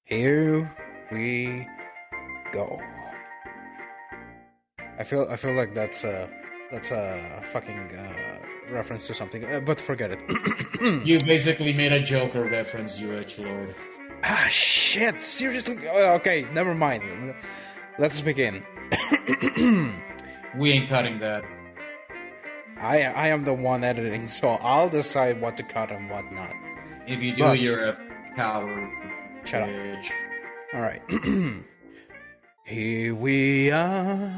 Here we go. I feel like that's a fucking reference to something, but forget it. You basically made a Joker reference, you edgelord. Ah, shit! Seriously? Okay, never mind. Let's begin. We ain't cutting that. I am the one editing, so I'll decide what to cut and what not. If you do, you're a coward. Shut up. Bitch. Alright. Here we are,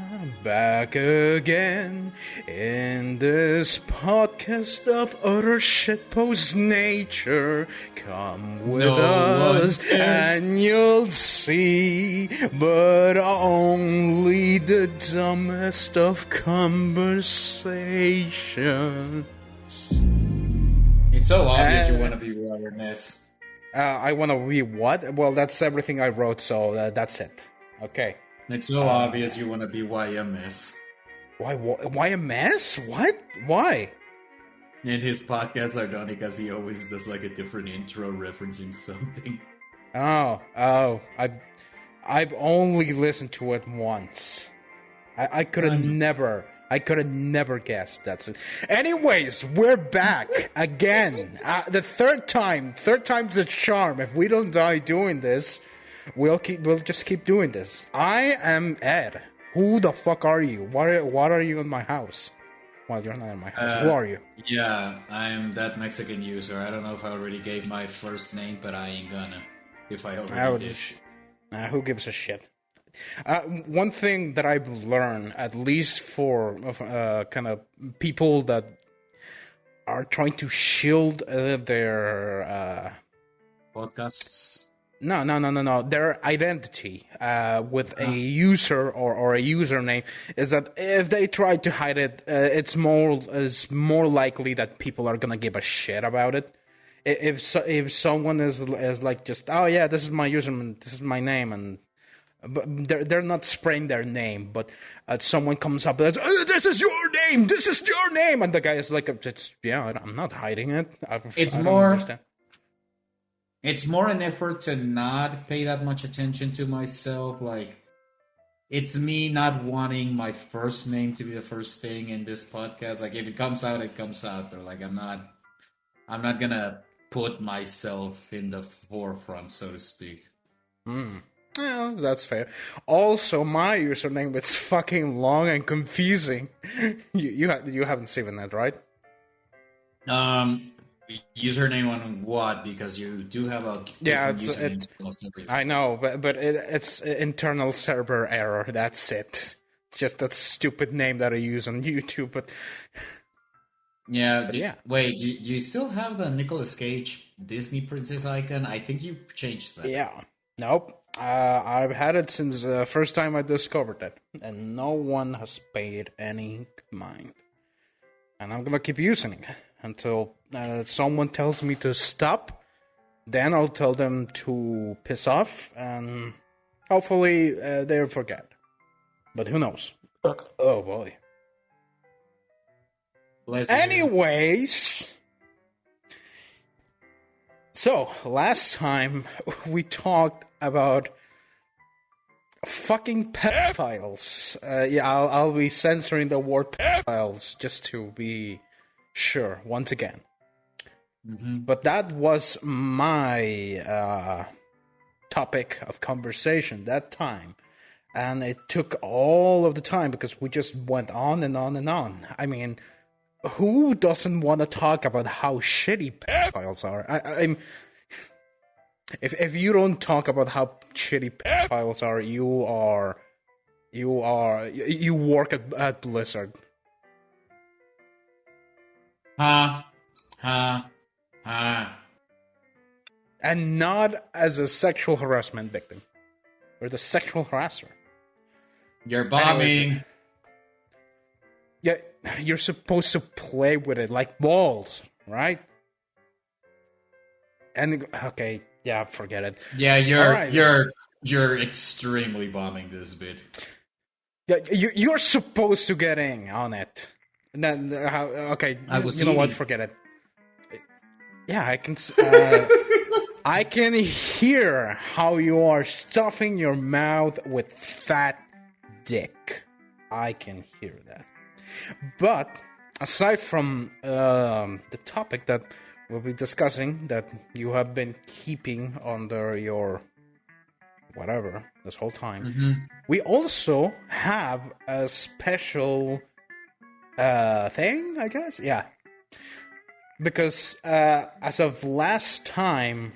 back again, in this podcast of utter shitpost nature. Come with us and you'll see, but only the dumbest of conversations. It's so obvious you want to be wilderness. I want to be what? Well, that's everything I wrote, so that's it. Okay. It's so obvious you want to be YMS. Why a mess? What? Why? And his podcasts are done because he always does like a different intro referencing something. I've only listened to it once. I could have never guessed that's it. Anyways, we're back again. The third time's the charm. If we don't die doing this, we'll just keep doing this. I am Ed. Who the fuck are you? What are you in my house? Well, you're not in my house. Who are you? Yeah, I'm that Mexican user. I don't know if I already gave my first name, but I ain't gonna. If I already did. Who gives a shit? One thing that I've learned, at least for kind of people that are trying to shield their podcasts. No. Their identity with a user or a username is that if they try to hide it, it's more likely that people are gonna give a shit about it. If someone is like just, oh yeah, this is my username, this is my name, and but they're not spraying their name, but someone comes up and says, this is your name, and the guy is like, I'm not hiding it. I don't understand. It's more an effort to not pay that much attention to myself. Like, it's me not wanting my first name to be the first thing in this podcast. Like, if it comes out, it comes out. But like, I'm not gonna put myself in the forefront, so to speak. Well, that's fair. Also, my username, it's fucking long and confusing. You haven't seen that, right? Username on what? Because you do have a username. I know, but it's internal server error. That's it. It's just that stupid name that I use on YouTube. But yeah. Wait, you still have the Nicolas Cage Disney princess icon? I think you changed that. Yeah. Nope. I've had it since the first time I discovered it, and no one has paid any mind. And I'm gonna keep using it until someone tells me to stop. Then I'll tell them to piss off, and hopefully they'll forget. But who knows? Oh boy. Anyways, so last time we talked about fucking pedophiles. I'll be censoring the word pedophiles just to be sure once again. Mm-hmm. But that was my topic of conversation that time, and it took all of the time because we just went on and on and on. I mean, who doesn't want to talk about how shitty pedophiles are? I'm If you don't talk about how shitty pedophiles are, you work at Blizzard. And not as a sexual harassment victim. Or the sexual harasser. You're bombing. Yeah, you're supposed to play with it like balls, right? And okay, yeah, forget it. Yeah, you're extremely bombing this bit. Yeah, you're supposed to get in on it. And then, okay, you know what? Forget it. Yeah, I can. I can hear how you are stuffing your mouth with fat dick. I can hear that. But aside from the topic that we'll be discussing, that you have been keeping under your whatever this whole time, we also have a special thing, I guess. Yeah. Because as of last time,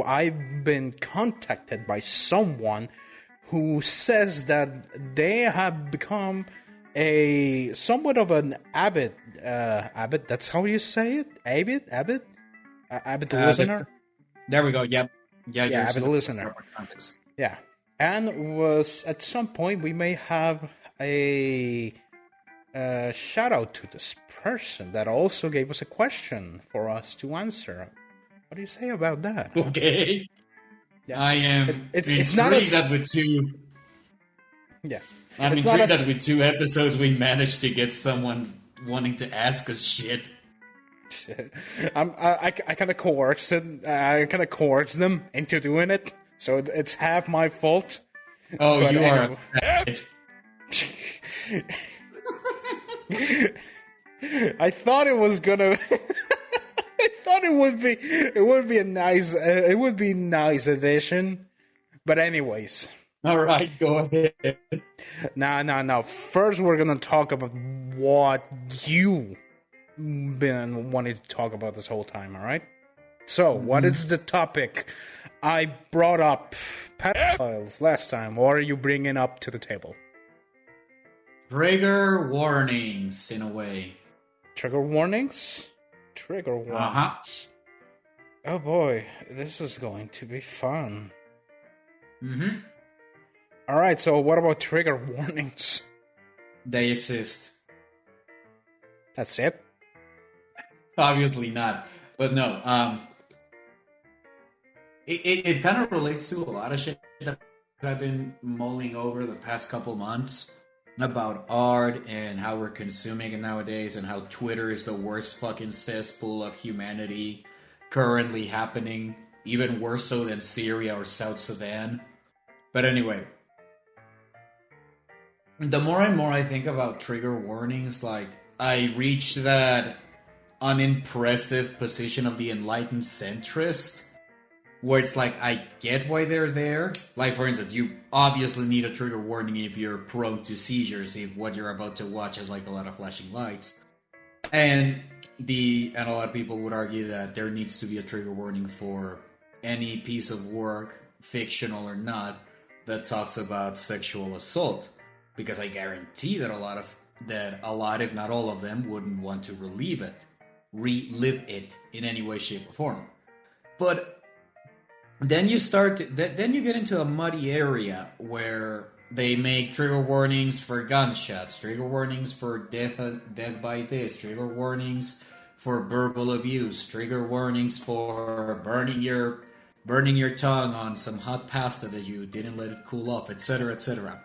I've been contacted by someone who says that they have become a somewhat of an avid, that's how you say it? Avid listener? There we go, yep. Yeah, avid listener. Yeah. And was at some point we may have a shout out to this person that also gave us a question for us to answer. What do you say about that? Okay. Yeah. I am it's not that with two. Yeah. I'm intrigued that with 2 episodes we managed to get someone wanting to ask us shit. I kind of coerced them into doing it, so it's half my fault. Oh, but you are. I thought it was gonna. I thought it would be a nice addition, but anyways. All right, go ahead. No. First, we're gonna talk about what you been wanting to talk about this whole time. All right. So, what is the topic? I brought up pedophiles last time. What are you bringing up to the table? Trigger warnings, in a way. Trigger warnings? Trigger warnings. Oh boy, this is going to be fun. Alright, so what about trigger warnings? They exist. That's it? Obviously not. But no, it kind of relates to a lot of shit that I've been mulling over the past couple months about art and how we're consuming it nowadays and how Twitter is the worst fucking cesspool of humanity currently happening, even worse so than Syria or South Sudan. But anyway, the more and more I think about trigger warnings, like, I reach that unimpressive position of the enlightened centrist, where it's like, I get why they're there. Like, for instance, you obviously need a trigger warning if you're prone to seizures, if what you're about to watch has, like, a lot of flashing lights. And a lot of people would argue that there needs to be a trigger warning for any piece of work, fictional or not, that talks about sexual assault. Because I guarantee that a lot, if not all of them, wouldn't want to relive it in any way, shape, or form. But then you get into a muddy area where they make trigger warnings for gunshots, trigger warnings for death by this, trigger warnings for verbal abuse, trigger warnings for burning your tongue on some hot pasta that you didn't let it cool off, etc., etc.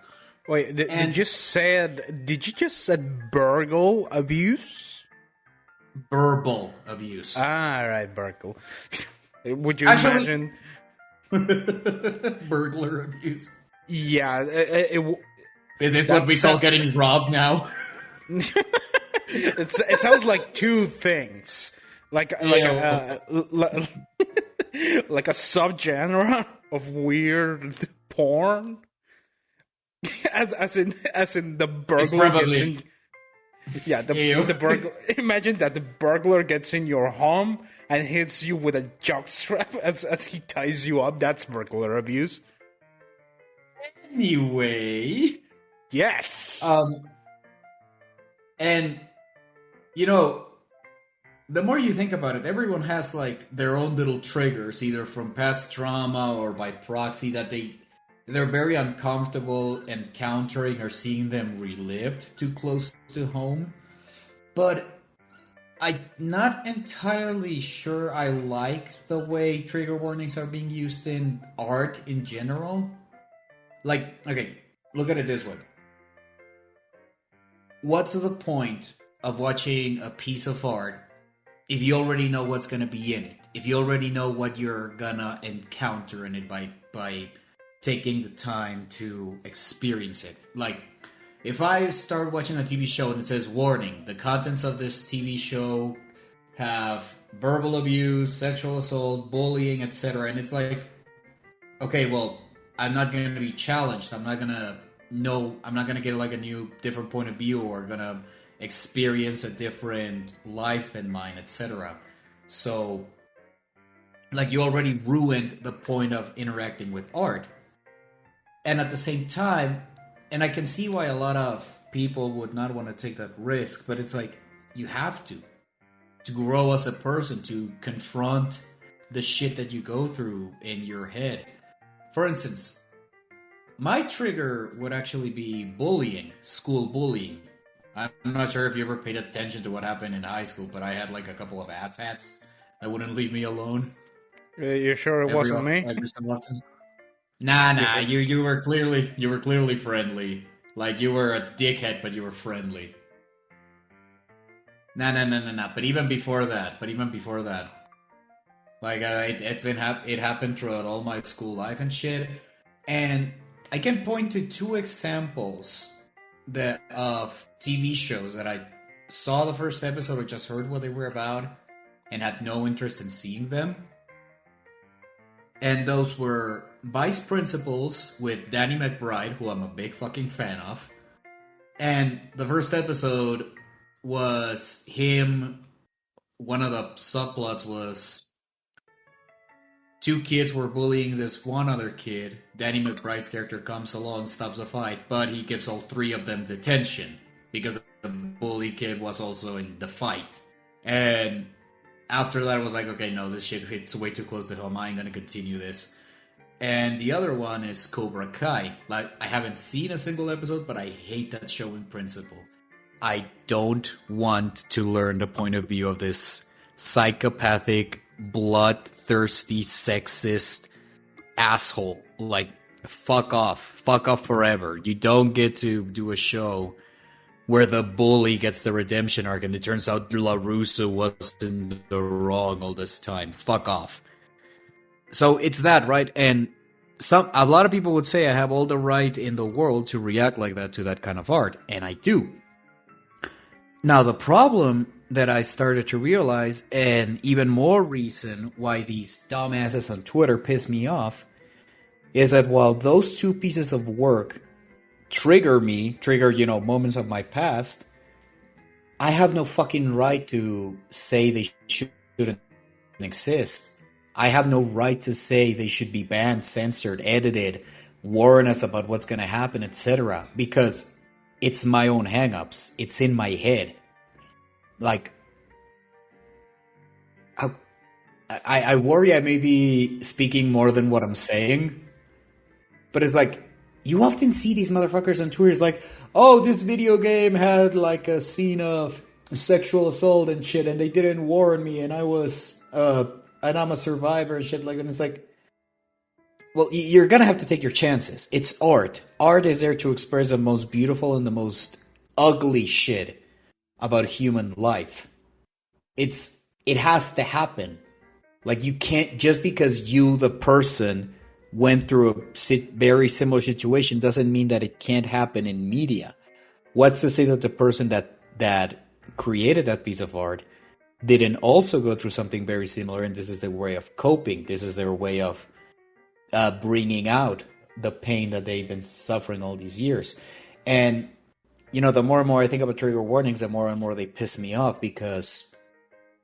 Wait, did you just said burgle abuse? Verbal abuse. Ah, right, burgle. Would you imagine? Burglar abuse. Yeah. Is it what we call getting robbed now? It sounds like two things. Like a subgenre of weird porn. As in the burglar gets in. Yeah, the burglar. Imagine that the burglar gets in your home and hits you with a jockstrap as he ties you up. That's burglar abuse. Anyway, yes. And the more you think about it, everyone has like their own little triggers, either from past trauma or by proxy, that they're very uncomfortable encountering or seeing them relived too close to home. But I'm not entirely sure I like the way trigger warnings are being used in art in general. Like, okay, look at it this way. What's the point of watching a piece of art if you already know what's going to be in it? if you already know what you're gonna encounter in it by taking the time to experience it. Like, if I start watching a TV show and it says, warning, the contents of this TV show have verbal abuse, sexual assault, bullying, etc., and it's like, okay, well, I'm not going to be challenged. I'm not going to get like a new, different point of view, or going to experience a different life than mine, etc. So, like, you already ruined the point of interacting with art. And at the same time, and I can see why a lot of people would not want to take that risk, but it's like, you have to grow as a person, to confront the shit that you go through in your head. For instance, my trigger would actually be bullying, school bullying. I'm not sure if you ever paid attention to what happened in high school, but I had like a couple of asshats that wouldn't leave me alone. You sure it wasn't me? Every so often. Nah. You were clearly friendly. Like, you were a dickhead, but you were friendly. Nah. But even before that, like, it happened throughout all my school life and shit. And I can point to 2 examples of TV shows that I saw the first episode or just heard what they were about and had no interest in seeing them. And those were Vice Principals with Danny McBride, who I'm a big fucking fan of. And the first episode was him. One of the subplots was 2 kids were bullying this one other kid. Danny McBride's character comes along, stops the fight, but he gives all 3 of them detention because the bullied kid was also in the fight. And after that, I was like, okay, no, this shit hits way too close to home. I ain't gonna continue this. And the other one is Cobra Kai. Like, I haven't seen a single episode, but I hate that show in principle. I don't want to learn the point of view of this psychopathic, bloodthirsty, sexist asshole. Like, fuck off forever. You don't get to do a show where the bully gets the redemption arc and it turns out LaRusso was in the wrong all this time. Fuck off. So it's that, right? And a lot of people would say I have all the right in the world to react like that to that kind of art, and I do. Now, the problem that I started to realize, and even more reason why these dumbasses on Twitter piss me off, is that while those 2 pieces of work trigger, moments of my past, I have no fucking right to say they shouldn't exist. I have no right to say they should be banned, censored, edited, warn us about what's going to happen, etc. Because it's my own hang-ups. It's in my head. Like, I worry I may be speaking more than what I'm saying. But it's like, you often see these motherfuckers on Twitter, like, oh, this video game had like a scene of sexual assault and shit, and they didn't warn me, and and I'm a survivor and shit like that. And it's like, well, you're gonna have to take your chances. It's art. Art is there to express the most beautiful and the most ugly shit about human life. It has to happen. Like, you can't, just because you, the person, went through a very similar situation doesn't mean that it can't happen in media. What's to say that the person that created that piece of art didn't also go through something very similar, and this is their way of coping. This is their way of bringing out the pain that they've been suffering all these years. And, the more and more I think about trigger warnings, the more and more they piss me off, because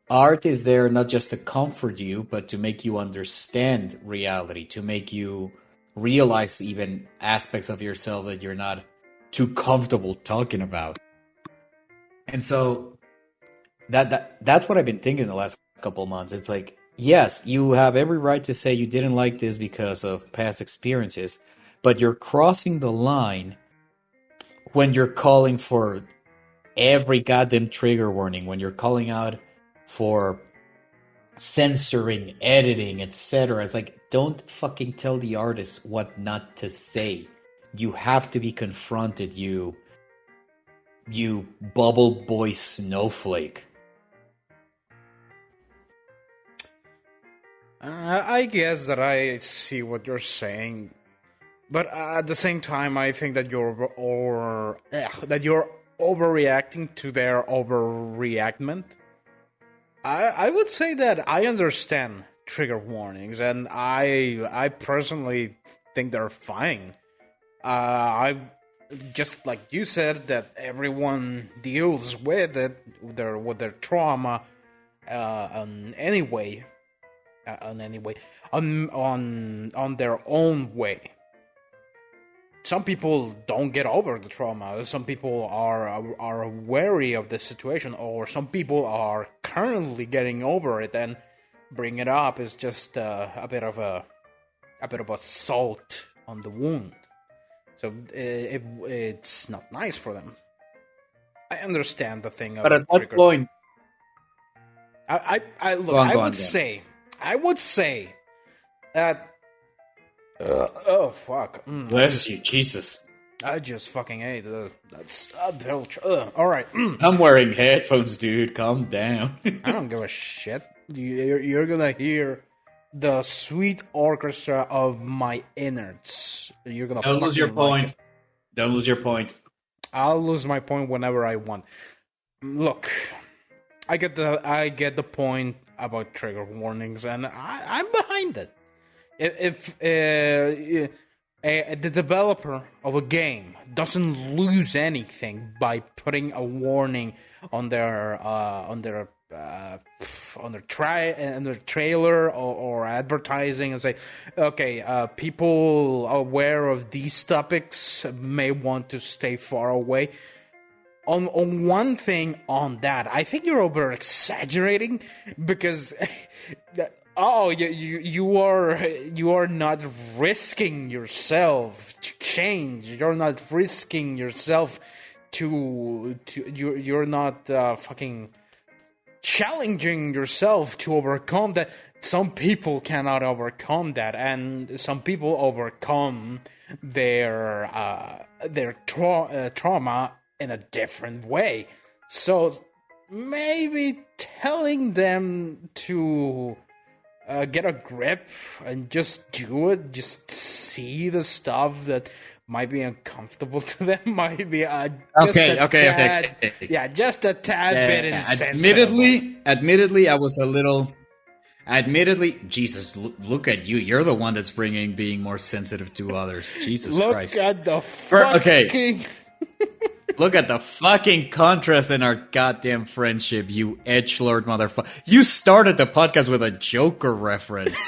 art is there not just to comfort you, but to make you understand reality, to make you realize even aspects of yourself that you're not too comfortable talking about. And so that's what I've been thinking the last couple of months. It's like, yes, you have every right to say you didn't like this because of past experiences, but you're crossing the line when you're calling for every goddamn trigger warning, when you're calling out for censoring, editing, etc. It's like, don't fucking tell the artist what not to say. You have to be confronted, you bubble boy snowflake. I guess that I see what you're saying, but at the same time, I think that you're overreacting to their overreactment. I would say that I understand trigger warnings, and I personally think they're fine. I just like you said that everyone deals with it, with their trauma, on any way, on their own way. Some people don't get over the trauma. Some people are wary of the situation, or some people are currently getting over it, and bring it up is just a bit of a salt on the wound. So it's not nice for them. I understand the thing. But at that point, I look. I would say that. Oh fuck! Bless you, Jesus. I just fucking ate. That's all right. I'm wearing headphones, dude. Calm down. I don't give a shit. You're gonna hear the sweet orchestra of my innards. You're gonna. Don't lose your point. Don't lose your point. I'll lose my point whenever I want. Look, I get the point about trigger warnings, and I'm behind it. If the developer of a game doesn't lose anything by putting a warning on their trailer or advertising and say, okay, people aware of these topics may want to stay far away. On one thing on that, I think you're over exaggerating, because you are not risking yourself to change. You're not risking yourself you're not fucking challenging yourself to overcome that. Some people cannot overcome that, and some people overcome their trauma in a different way. So maybe telling them to get a grip and just do it, just see the stuff that might be uncomfortable to them, might be just a tad bit insensitive. Admittedly, I was a little. Admittedly, Jesus, look at you. You're the one that's being more sensitive to others. Jesus Christ. Look at the fucking... Look at the fucking contrast in our goddamn friendship, you edgelord motherfucker. You started the podcast with a Joker reference.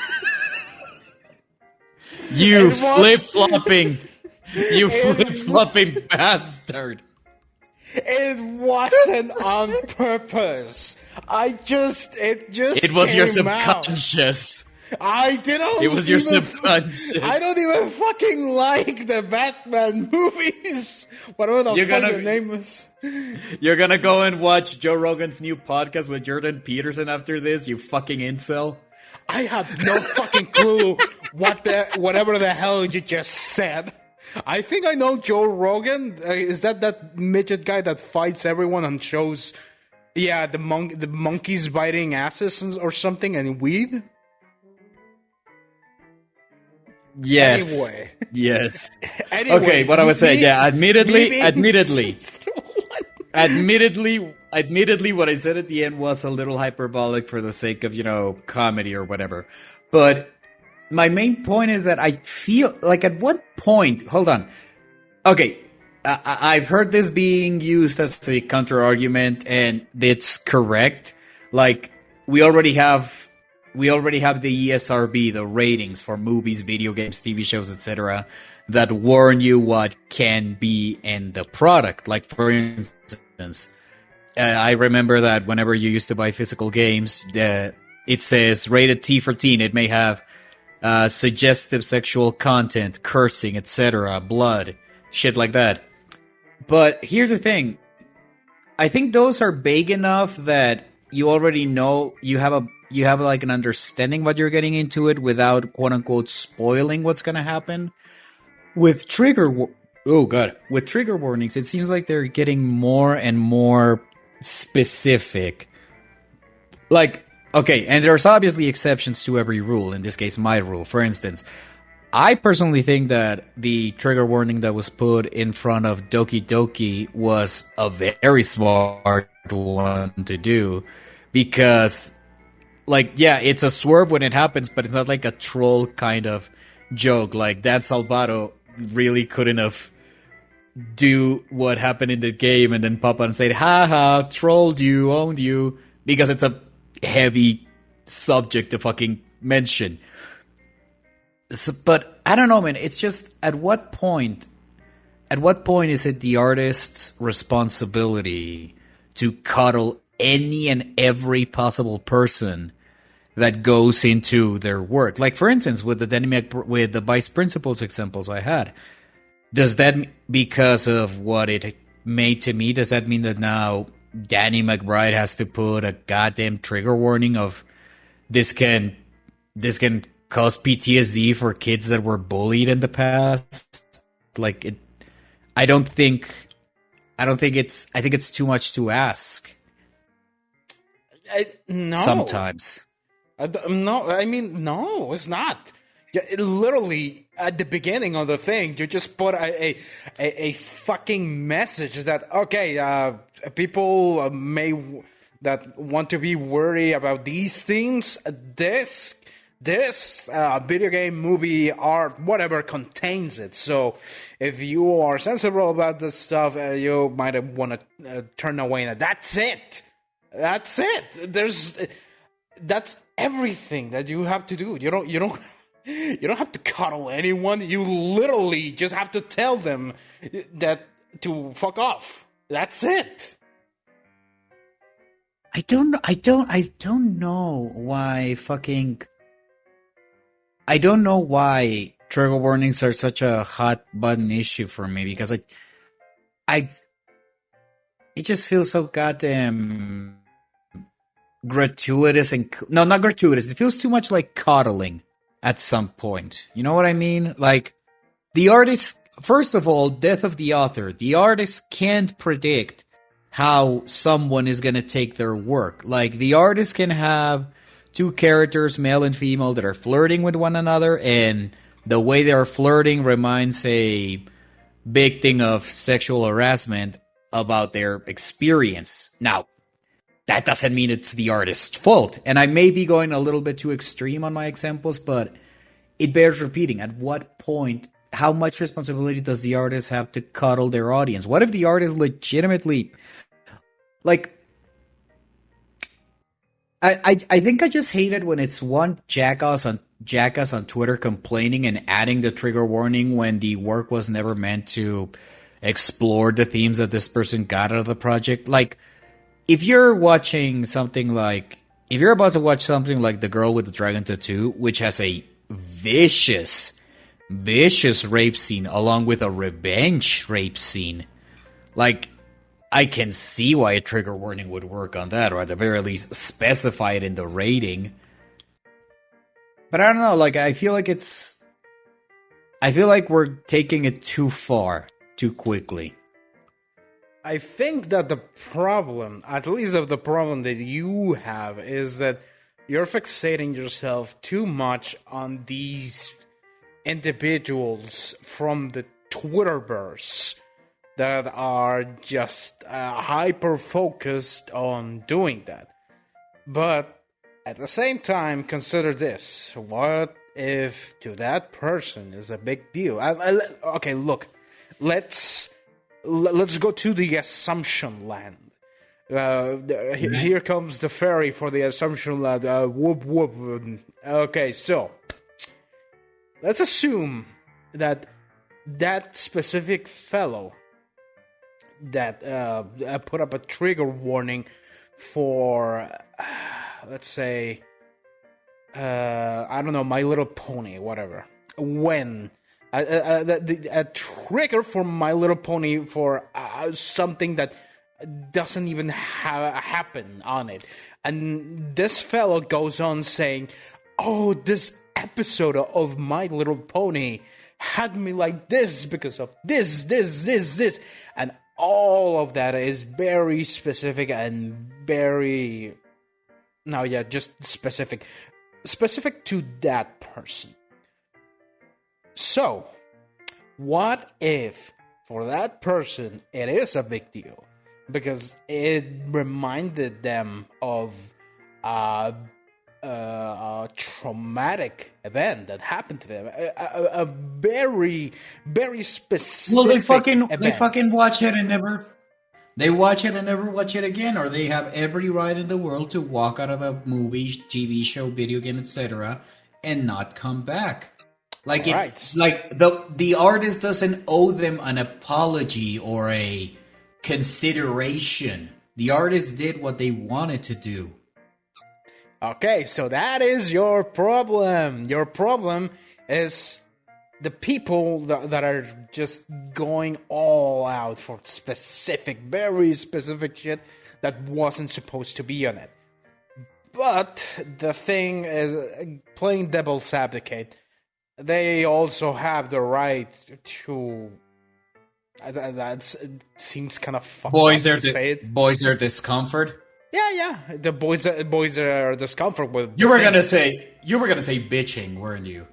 You flip-flopping bastard. It wasn't on purpose. It was your subconscious. It was your subconscious. I don't even fucking like the Batman movies. Whatever the fuck your name is. You're gonna go and watch Joe Rogan's new podcast with Jordan Peterson after this, you fucking incel? I have no fucking clue whatever the hell you just said. I think I know Joe Rogan. Is that midget guy that fights everyone and shows, the monkeys biting asses or something and weed? Yes. Anyway. Yes. Anyways, okay, what I was saying, admittedly, what I said at the end was a little hyperbolic for the sake of, comedy or whatever. But my main point is that I feel like at what point, hold on. Okay, I've heard this being used as a counter argument, and it's correct. Like, we already have the ESRB, the ratings for movies, video games, TV shows, etc., that warn you what can be in the product. Like, for instance, I remember that whenever you used to buy physical games, it says rated T for teen. It may have suggestive sexual content, cursing, etc., blood, shit like that. But here's the thing. I think those are vague enough that you already know you have like an understanding what you're getting into it without quote unquote spoiling what's going to happen. With trigger warnings, it seems like they're getting more and more specific. Like, Okay, and there's obviously exceptions to every rule. In this case, my rule. For instance, I personally think that the trigger warning that was put in front of Doki Doki was a very smart one to do because, like, yeah, it's a swerve when it happens, but it's not like a troll kind of joke. Like, Dan Salvato really couldn't have do what happened in the game and then pop up and say, haha, trolled you, owned you, because it's a heavy subject to fucking mention. So, but I don't know, man. It's just at what point is it the artist's responsibility to coddle any and every possible person that goes into their work? Like, for instance, with the vice principals examples I had, does that, because of what it made to me, does that mean that now Danny McBride has to put a goddamn trigger warning of this can cause PTSD for kids that were bullied in the past? Like, it, I think it's too much to ask. No. Sometimes. No, I mean, no, it's not. It literally, at the beginning of the thing, you just put a fucking message that, okay, people that want to be worried about these things, this video game, movie, art, whatever contains it. So if you are sensible about this stuff, you might want to turn away. And that's it. That's it. That's everything that you have to do. You don't have to coddle anyone. You literally just have to tell them that to fuck off. That's it. I don't know why fucking. I don't know why trigger warnings are such a hot button issue for me, because it just feels so goddamn gratuitous and no, not gratuitous. It feels too much like coddling at some point. You know what I mean? Like, the artist, first of all, death of the author. The artist can't predict how someone is going to take their work. Like, the artist can have two characters, male and female, that are flirting with one another, and the way they're flirting reminds a big thing of sexual harassment about their experience. Now, that doesn't mean it's the artist's fault. And I may be going a little bit too extreme on my examples, but it bears repeating. At what point, how much responsibility does the artist have to coddle their audience? What if the artist legitimately, like, I think I just hate it when it's one jackass on Twitter complaining and adding the trigger warning when the work was never meant to explore the themes that this person got out of the project. Like, if you're about to watch something like The Girl with the Dragon Tattoo, which has a vicious rape scene along with a revenge rape scene, like, I can see why a trigger warning would work on that, or at the very least specify it in the rating. But I don't know, like, I feel like we're taking it too far, too quickly. I think that the problem, at least of the problem that you have, is that you're fixating yourself too much on these individuals from the Twitterverse that are just hyper-focused on doing that. But at the same time, consider this. What if to that person is a big deal? Okay, look. Let's go to the assumption land. Here comes the ferry for the assumption land. Whoop whoop. Okay, so let's assume that specific fellow that put up a trigger warning for, let's say, I don't know, My Little Pony, whatever. When a trigger for My Little Pony for something that doesn't even happen on it, and this fellow goes on saying, "Oh, this episode of My Little Pony had me like this because of this, and all of that is very specific and very No, yeah, just specific to that person. So, what if for that person it is a big deal because it reminded them of a traumatic event that happened to them, a very, very specific Well, they event. fucking watch it and never. They watch it and never watch it again, or they have every right in the world to walk out of the movie, TV show, video game, etc., and not come back. Like Right. like the artist doesn't owe them an apology or a consideration. The artist did what they wanted to do. Okay, so that is your problem. Your problem is the people that are just going all out for specific, very specific shit that wasn't supposed to be on it. But the thing is, playing devil's advocate, they also have the right to. That seems kind of fucked up to say it. Boys their discomfort. Yeah. The boys are discomfort with. You were gonna say bitching, weren't you?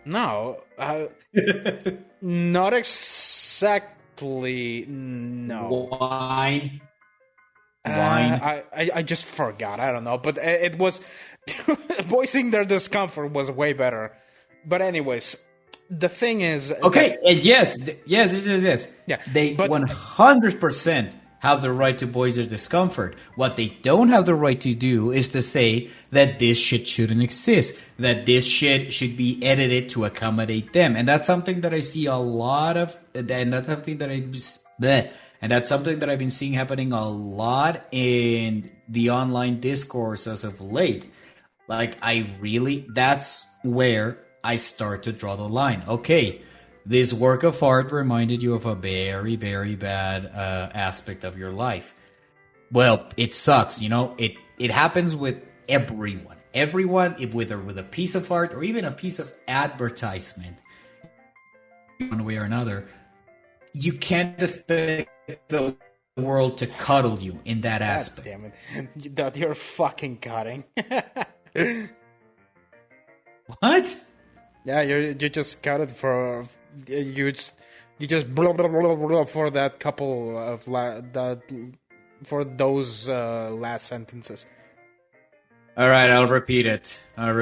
No, not exactly. No. Wine. I just forgot. I don't know, but it was voicing their discomfort was way better. But anyways, the thing is, Okay, and yes. Yeah, They but- 100% have the right to voice their discomfort. What they don't have the right to do is to say that this shit shouldn't exist, that this shit should be edited to accommodate them. And that's something that I see a lot of, and that's something that I've been seeing happening a lot in the online discourse as of late. Like, that's where I start to draw the line. Okay, this work of art reminded you of a very, very bad aspect of your life. Well, it sucks, It happens with everyone. Everyone, whether with a piece of art or even a piece of advertisement, one way or another, you can't expect the world to cuddle you in that aspect. damn it, that you're fucking cutting. What? Yeah, you just cut it for you just blah blah blah blah for that couple of for those last sentences. All right, I'll repeat it. Oh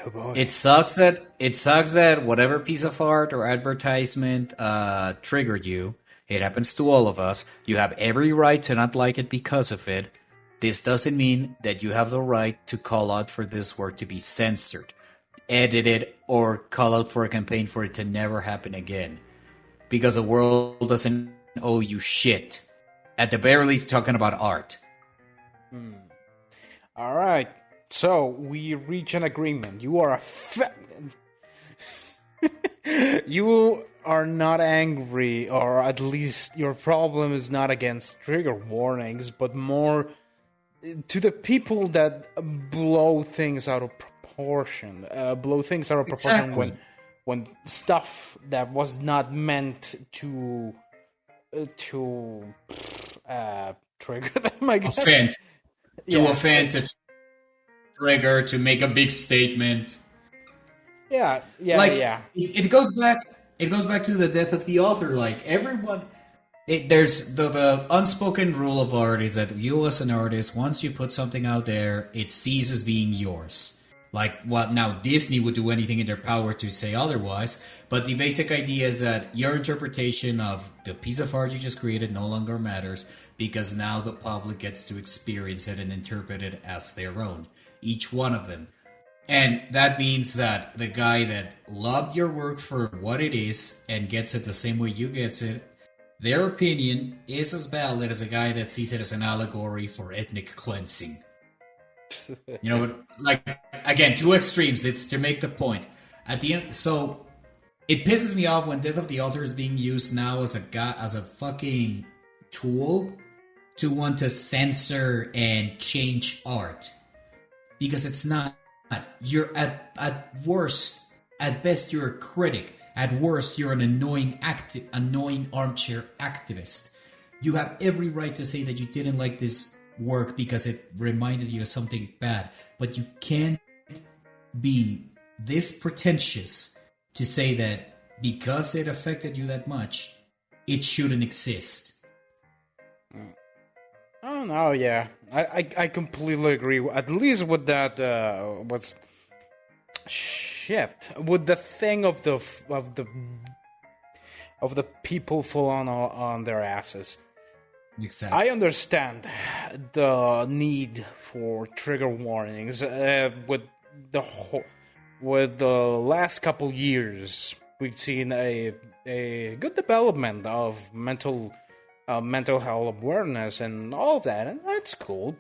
boy. It sucks that whatever piece of art or advertisement triggered you. It happens to all of us. You have every right to not like it because of it. This doesn't mean that you have the right to call out for this work to be censored, edited, or call out for a campaign for it to never happen again. Because the world doesn't owe you shit. At the very least, talking about art. All right. So we reach an agreement. You are you are not angry, or at least your problem is not against trigger warnings, but more to the people that blow things out of proportion. Exactly. When stuff that was not meant to trigger them, I guess. Offend. Yes. Offend, to trigger, to make a big statement. Yeah. It goes back to the death of the author. Like, everyone, there's the unspoken rule of art is that you as an artist, once you put something out there, it ceases being yours. Like, what now? Disney would do anything in their power to say otherwise, but the basic idea is that your interpretation of the piece of art you just created no longer matters, because now the public gets to experience it and interpret it as their own, each one of them. And that means that the guy that loved your work for what it is and gets it the same way you gets it, their opinion is as valid as a guy that sees it as an allegory for ethnic cleansing. Like, again, two extremes. It's to make the point. At the end, so it pisses me off when Death of the Author is being used now as a fucking tool to want to censor and change art. Because it's not. You're at worst, at best, you're a critic. At worst, you're an annoying armchair activist. You have every right to say that you didn't like this work because it reminded you of something bad. But you can't be this pretentious to say that because it affected you that much, it shouldn't exist. Oh no, yeah, I completely agree. At least with that, with the thing of the people falling on their asses. Exactly. I understand the need for trigger warnings. With the last couple years, we've seen a good development of mental health awareness and all of that, and that's cool.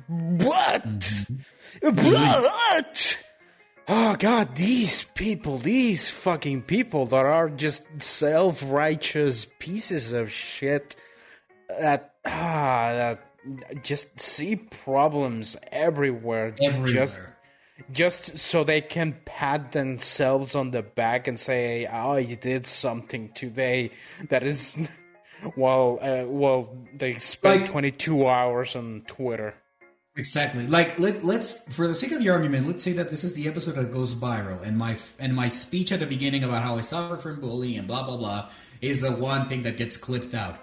But oh god, these fucking people that are just self-righteous pieces of shit that just see problems everywhere. Just so they can pat themselves on the back and say, "Oh, you did something today." That is, while they spend 22 hours on Twitter. Exactly. Like let's, for the sake of the argument, let's say that this is the episode that goes viral, and my speech at the beginning about how I suffer from bullying and blah blah blah is the one thing that gets clipped out.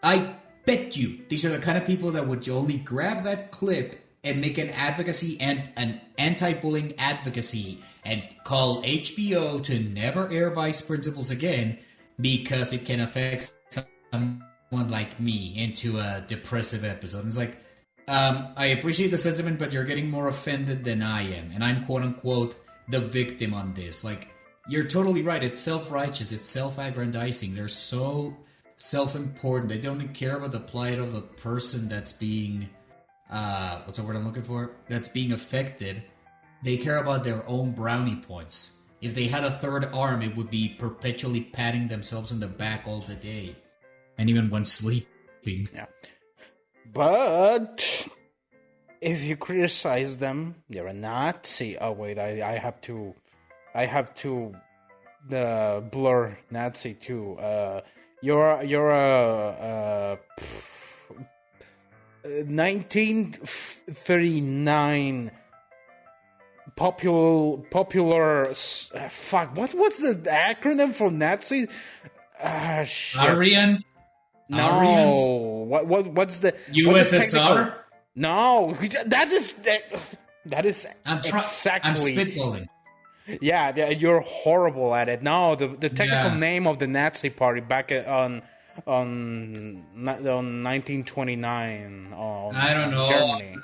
I bet you these are the kind of people that would only grab that clip and make an advocacy and an anti-bullying advocacy and call HBO to never air Vice Principals again because it can affect someone like me into a depressive episode. And it's like, I appreciate the sentiment, but you're getting more offended than I am, and I'm quote unquote the victim on this. Like, you're totally right. It's self-righteous. It's self-aggrandizing. They're so self-important. They don't care about the plight of the person that's being, what's the word I'm looking for? That's being affected. They care about their own brownie points. If they had a third arm, it would be perpetually patting themselves on the back all the day, and even when sleeping. Yeah. But if you criticize them, you're a Nazi. Oh wait, I have to blur Nazi too. You're a 1939 popular fuck. What's the acronym for Nazi? Shit. Aryan. No. Aryans? What's the USSR? No, that is exactly. I'm spitballing. Yeah, you're horrible at it. No, the technical name of the Nazi Party back on 1929. I don't know. Germany.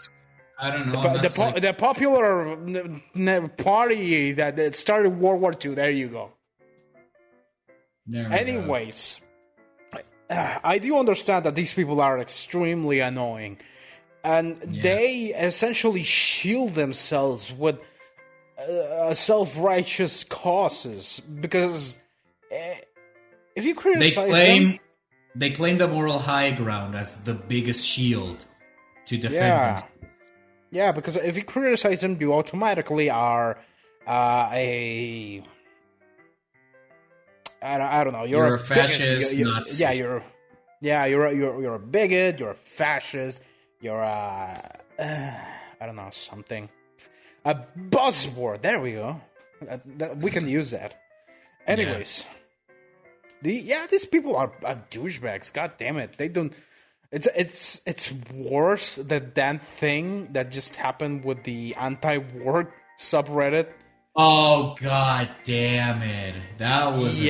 I don't know. The popular party that started World War II. There you go. Anyways, I do understand that these people are extremely annoying, and they essentially shield themselves with self-righteous causes, because if you criticize they claim the moral high ground as the biggest shield to defend themselves. Yeah, because if you criticize them, you automatically are I don't know. You're a fascist. Nazi. You're a bigot. You're a fascist. You're I don't know, something. A buzzword. There we go. We can use that. Anyways, these people are douchebags. God damn it! They don't. It's worse than that thing that just happened with the anti-war subreddit. Oh god damn it! That was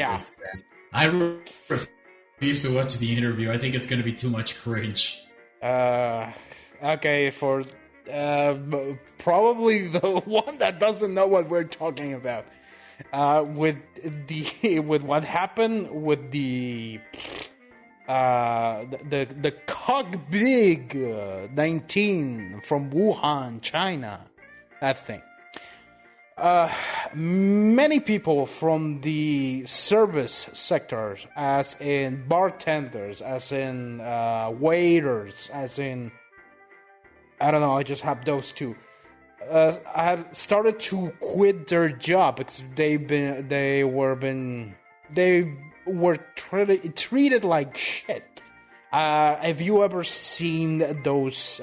I refuse to watch the interview. I think it's going to be too much cringe. Okay, for probably the one that doesn't know what we're talking about. With what happened with the Cog Big 19 from Wuhan, China, that thing. Many people from the service sectors, as in bartenders, as in waiters, as in, I don't know, I just have those two, have started to quit their job because they were treated like shit Have you ever seen those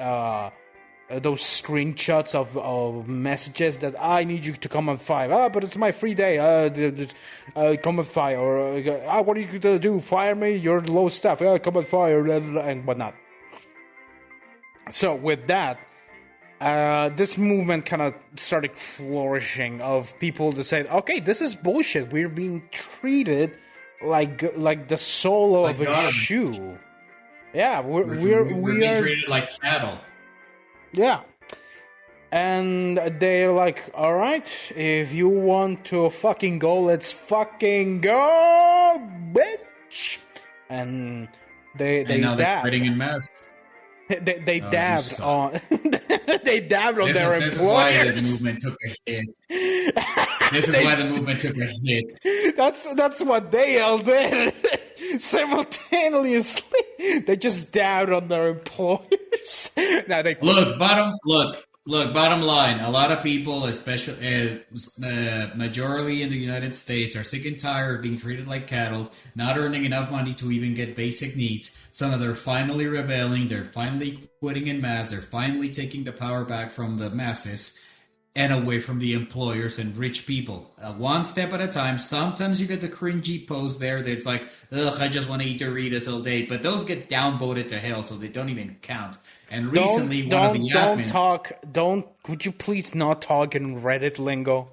screenshots of messages that I need you to come at 5? But it's my free day. Come at 5. Or what are you gonna do? Fire me? You're low staff. Come at 5 and whatnot. So with that, this movement kind of started flourishing of people that said, "Okay, this is bullshit. We're being treated like the sole of a shoe." Yeah, we're being treated like cattle. Yeah. And they're like, all right, if you want to fucking go, let's fucking go, bitch. And they now they're quitting in mass. They dabbed on they dabbed on their employers. This is why the movement took a hit. This is why the movement took a hit. That's what they all did. Simultaneously, they just dabbed on their employers. Now they bottom line. A lot of people, especially majority in the United States, are sick and tired of being treated like cattle, not earning enough money to even get basic needs. So they're finally rebelling. They're finally quitting in mass. They're finally taking the power back from the masses and away from the employers and rich people. One step at a time. Sometimes you get the cringy post there that's like, ugh, I just want to eat Doritos all day. But those get downvoted to hell, so they don't even count. And recently, one of the admins... Could you please not talk in Reddit lingo?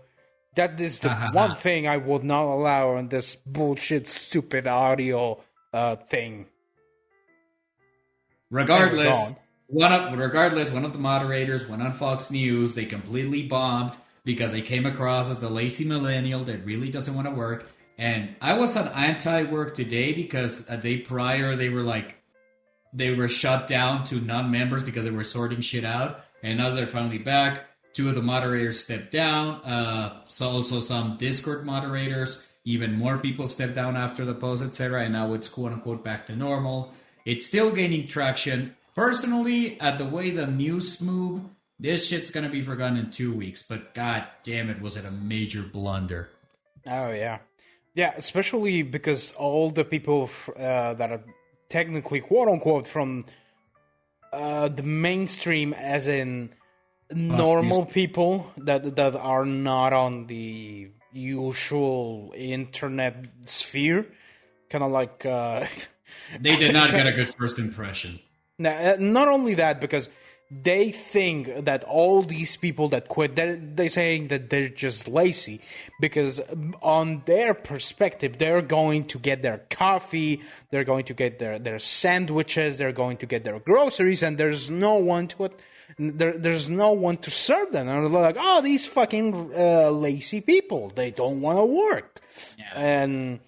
That is the one thing I would not allow on this bullshit, stupid audio thing. Regardless, one of the moderators went on Fox News. They completely bombed because they came across as the lazy millennial that really doesn't want to work. And I was on anti-work today because a day prior they were shut down to non-members because they were sorting shit out. And now they're finally back. 2 of the moderators stepped down. So also some Discord moderators. Even more people stepped down after the post, etc. And now it's quote-unquote back to normal. It's still gaining traction. Personally, at the way the news move, this shit's going to be forgotten in 2 weeks. But god damn it, was it a major blunder. Oh, yeah. Yeah, especially because all the people that are technically, quote-unquote, from the mainstream, as in normal people that are not on the usual internet sphere, kind of like... they did not get a good first impression. Now, not only that, because they think that all these people that quit, they're saying that they're just lazy, because on their perspective, they're going to get their coffee, they're going to get their sandwiches, they're going to get their groceries, and there's no one to serve them. And they're like, oh, these fucking lazy people, they don't want to work. Yeah.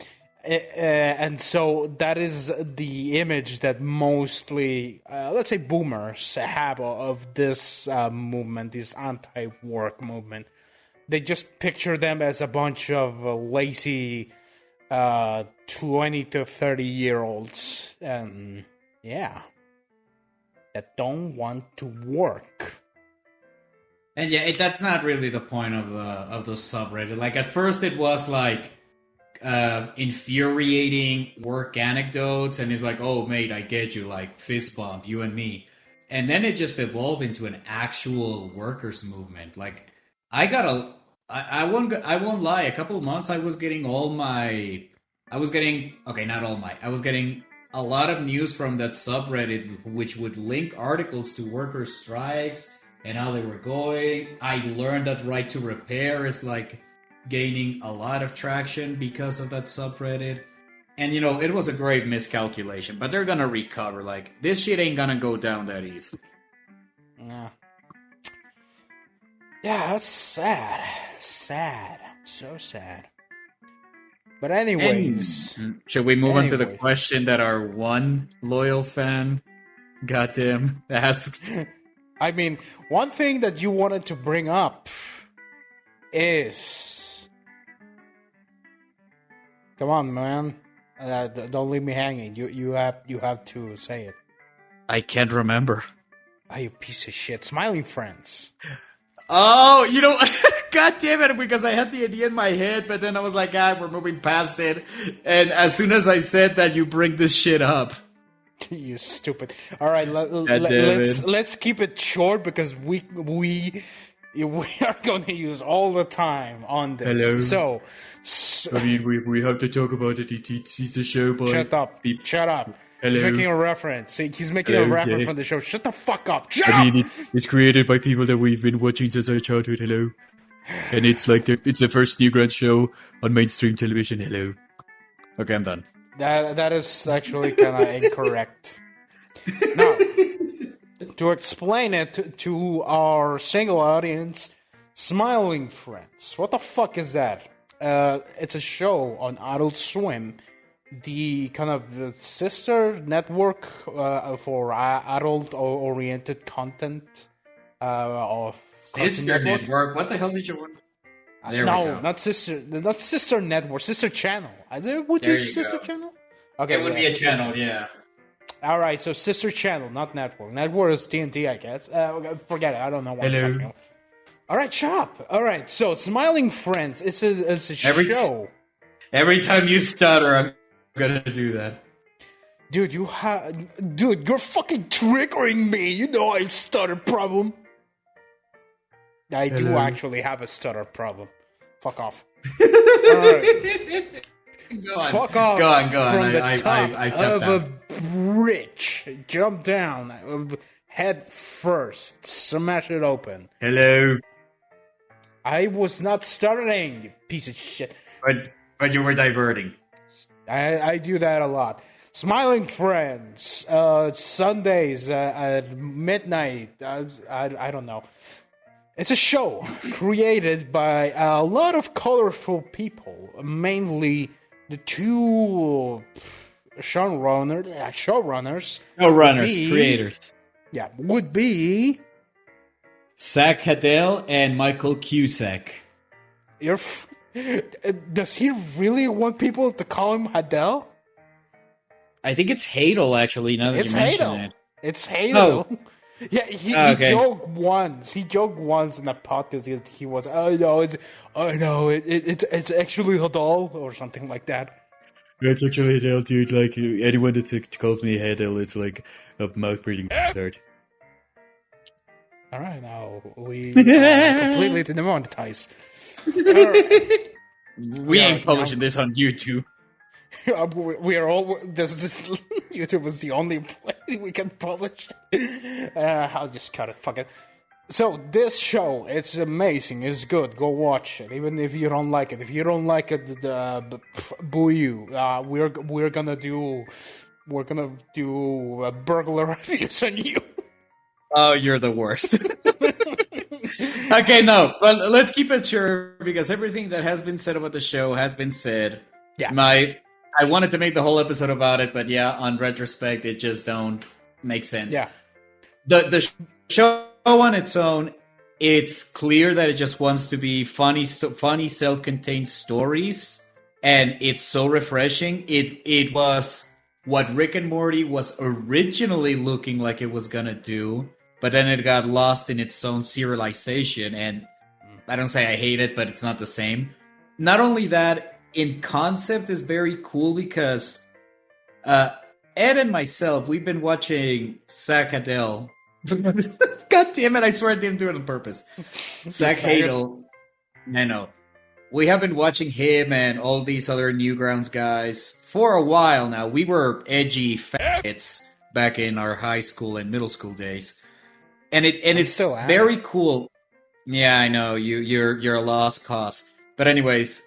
And so that is the image that mostly, let's say, boomers have of this movement, this anti-work movement. They just picture them as a bunch of lazy 20 to 30-year-olds, and that don't want to work. And that's not really the point of the subreddit. Like, at first it was like infuriating work anecdotes, and it's like, oh mate, I get you, like fist bump, you and me. And then it just evolved into an actual workers movement. Like, I won't lie, a couple of months I was getting a lot of news from that subreddit, which would link articles to workers' strikes and how they were going. I learned that right to repair is like gaining a lot of traction because of that subreddit. And it was a great miscalculation, but they're gonna recover. Like, this shit ain't gonna go down that easy. Yeah, that's sad, so sad. But anyways, should we move on to the question that our one loyal fan goddamn asked? I mean, one thing that you wanted to bring up is, come on, man, don't leave me hanging. You have to say it. I can't remember. Oh, you piece of shit! Smiling Friends. Oh, god damn it, because I had the idea in my head, but then I was like, we're moving past it. And as soon as I said that, you bring this shit up. You stupid. All right, damn it. let's keep it short because we are going to use all the time on this. Hello. So I mean, we have to talk about it. It's a show, boy. shut up. Shut up. Hello. He's making a reference. He's making a reference from the show. Shut the fuck up. Shut I up. mean, it's created by people that we've been watching since our childhood. Hello. And it's like it's the first Newgrounds show on mainstream television. Hello. Okay, I'm done. That is actually kind of incorrect. Now, to explain it to our single audience, Smiling Friends. What the fuck is that? It's a show on Adult Swim, the kind of the sister network for adult-oriented content of Sister Network. What the hell did you want? There we no, go. not sister network, sister channel. There would There be you sister go. channel. Okay, It would be a sister channel, yeah. All right, so sister channel, not network. Network is TNT, I guess. Forget it. I don't know what. Hello. I'm talking about. All right, shut up. All right, so Smiling Friends. It's a show. Every time you stutter, I'm gonna do that. Dude, you're fucking triggering me. You know I have stutter problem. I do Hello. actually have a stutter problem. Fuck off. All right. Go on. Fuck off. Go on. From the I top tapped of out. a bridge. Jump down. Head first. Smash it open. Hello. I was not stuttering, you piece of shit. But you were diverting. I do that a lot. Smiling Friends. Sundays at midnight. I don't know. It's a show created by a lot of colorful people, mainly the two showrunners. Creators. Yeah, would be Zach Hadell and Michael Cusack. Does he really want people to call him Hadell? I think it's Hadel, actually, now that It's you mention Hadel. it. It's Hadel. Oh. Yeah, he Okay. joked once. He joked once in the podcast. He was, it's actually Hadal or something like that. It's actually Hadel, dude. Like, anyone that calls me Hadel, it's like a mouth-breathing bastard. All right, now we are completely demonetized. All right. We ain't publishing this on YouTube. We are all. YouTube is the only place we can publish. I'll just cut it. Fuck it. So this show, it's amazing. It's good. Go watch it, even if you don't like it. If you don't like it, boo you. We're gonna do burglar reviews on you. Oh, you're the worst. Okay, no, but let's keep it short because everything that has been said about the show has been said. Yeah. I wanted to make the whole episode about it, but yeah, on retrospect, it just don't make sense. Yeah. The show on its own, it's clear that it just wants to be funny, self-contained stories, and it's so refreshing. It was what Rick and Morty was originally looking like it was gonna do, but then it got lost in its own serialization, and I don't say I hate it, but it's not the same. Not only that, in concept is very cool because Ed and myself, we've been watching Zach Hadell. God damn it, I swear I didn't do it on purpose. Zach Hadell. I know. We have been watching him and all these other Newgrounds guys for a while now. We were edgy faggots back in our high school and middle school days. And it's still am. very cool. Yeah, I know. You're a lost cause. But anyways,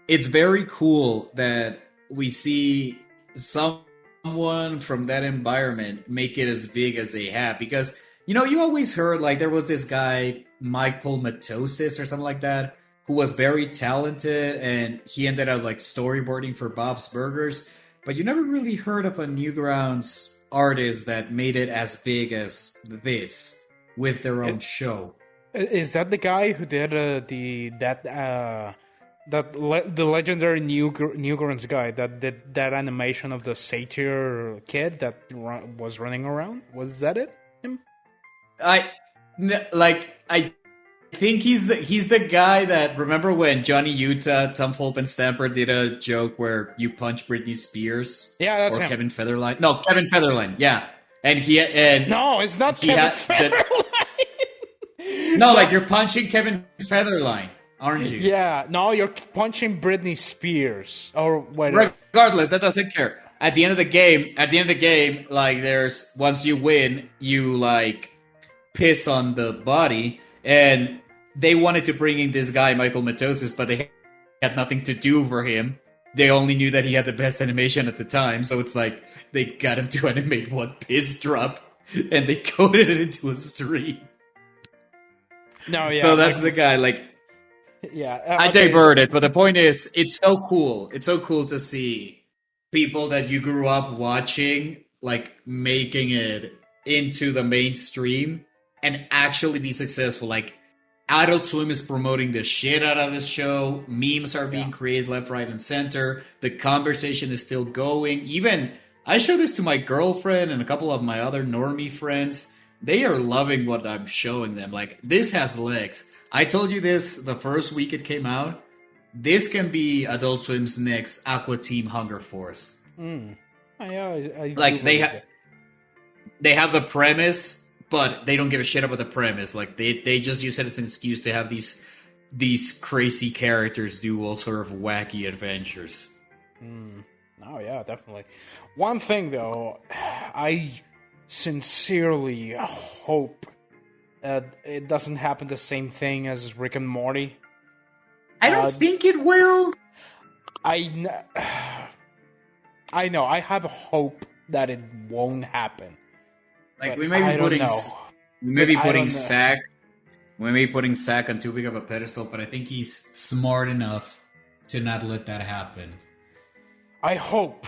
it's very cool that we see someone from that environment make it as big as they have. Because, you always heard, like, there was this guy, Michael Matosis or something like that, who was very talented, and he ended up, like, storyboarding for Bob's Burgers. But you never really heard of a Newgrounds artist that made it as big as this with their own show. Is that the guy who did the legendary Newgrounds guy that did that animation of the satyr kid that was running around? Was that it? Him? I think he's the guy that, remember when Johnny Utah, Tom Hope, and Stamper did a joke where you punch Britney Spears? Yeah, that's or him. Kevin Federline. No, Kevin Federline. Yeah, and No, it's not Kevin Federline. No, like you're punching Kevin Federline, aren't you? Yeah, no, you're punching Britney Spears or what? Regardless, that doesn't care. At the end of the game, like once you win, you like piss on the body, and they wanted to bring in this guy Michael Matosis, but they had nothing to do for him. They only knew that he had the best animation at the time, so it's like they got him to animate one piss drop, and they coded it into a stream. No, yeah. So that's the guy. Like, yeah, I diverted, but the point is, it's so cool. It's so cool to see people that you grew up watching, like making it into the mainstream and actually be successful. Like, Adult Swim is promoting the shit out of this show. Memes are being created left, right, and center. The conversation is still going. Even I show this to my girlfriend and a couple of my other normie friends. They are loving what I'm showing them. Like, this has legs. I told you this the first week it came out. This can be Adult Swim's next Aqua Team Hunger Force. I like, they have the premise, but they don't give a shit about the premise. Like, they just use it as an excuse to have these crazy characters do all sort of wacky adventures. Oh, yeah, definitely. One thing, though, I sincerely hope that it doesn't happen the same thing as Rick and Morty. I don't think it will. I know. I have hope that it won't happen. Like, we may be putting Zack on too big of a pedestal, but I think he's smart enough to not let that happen. I hope,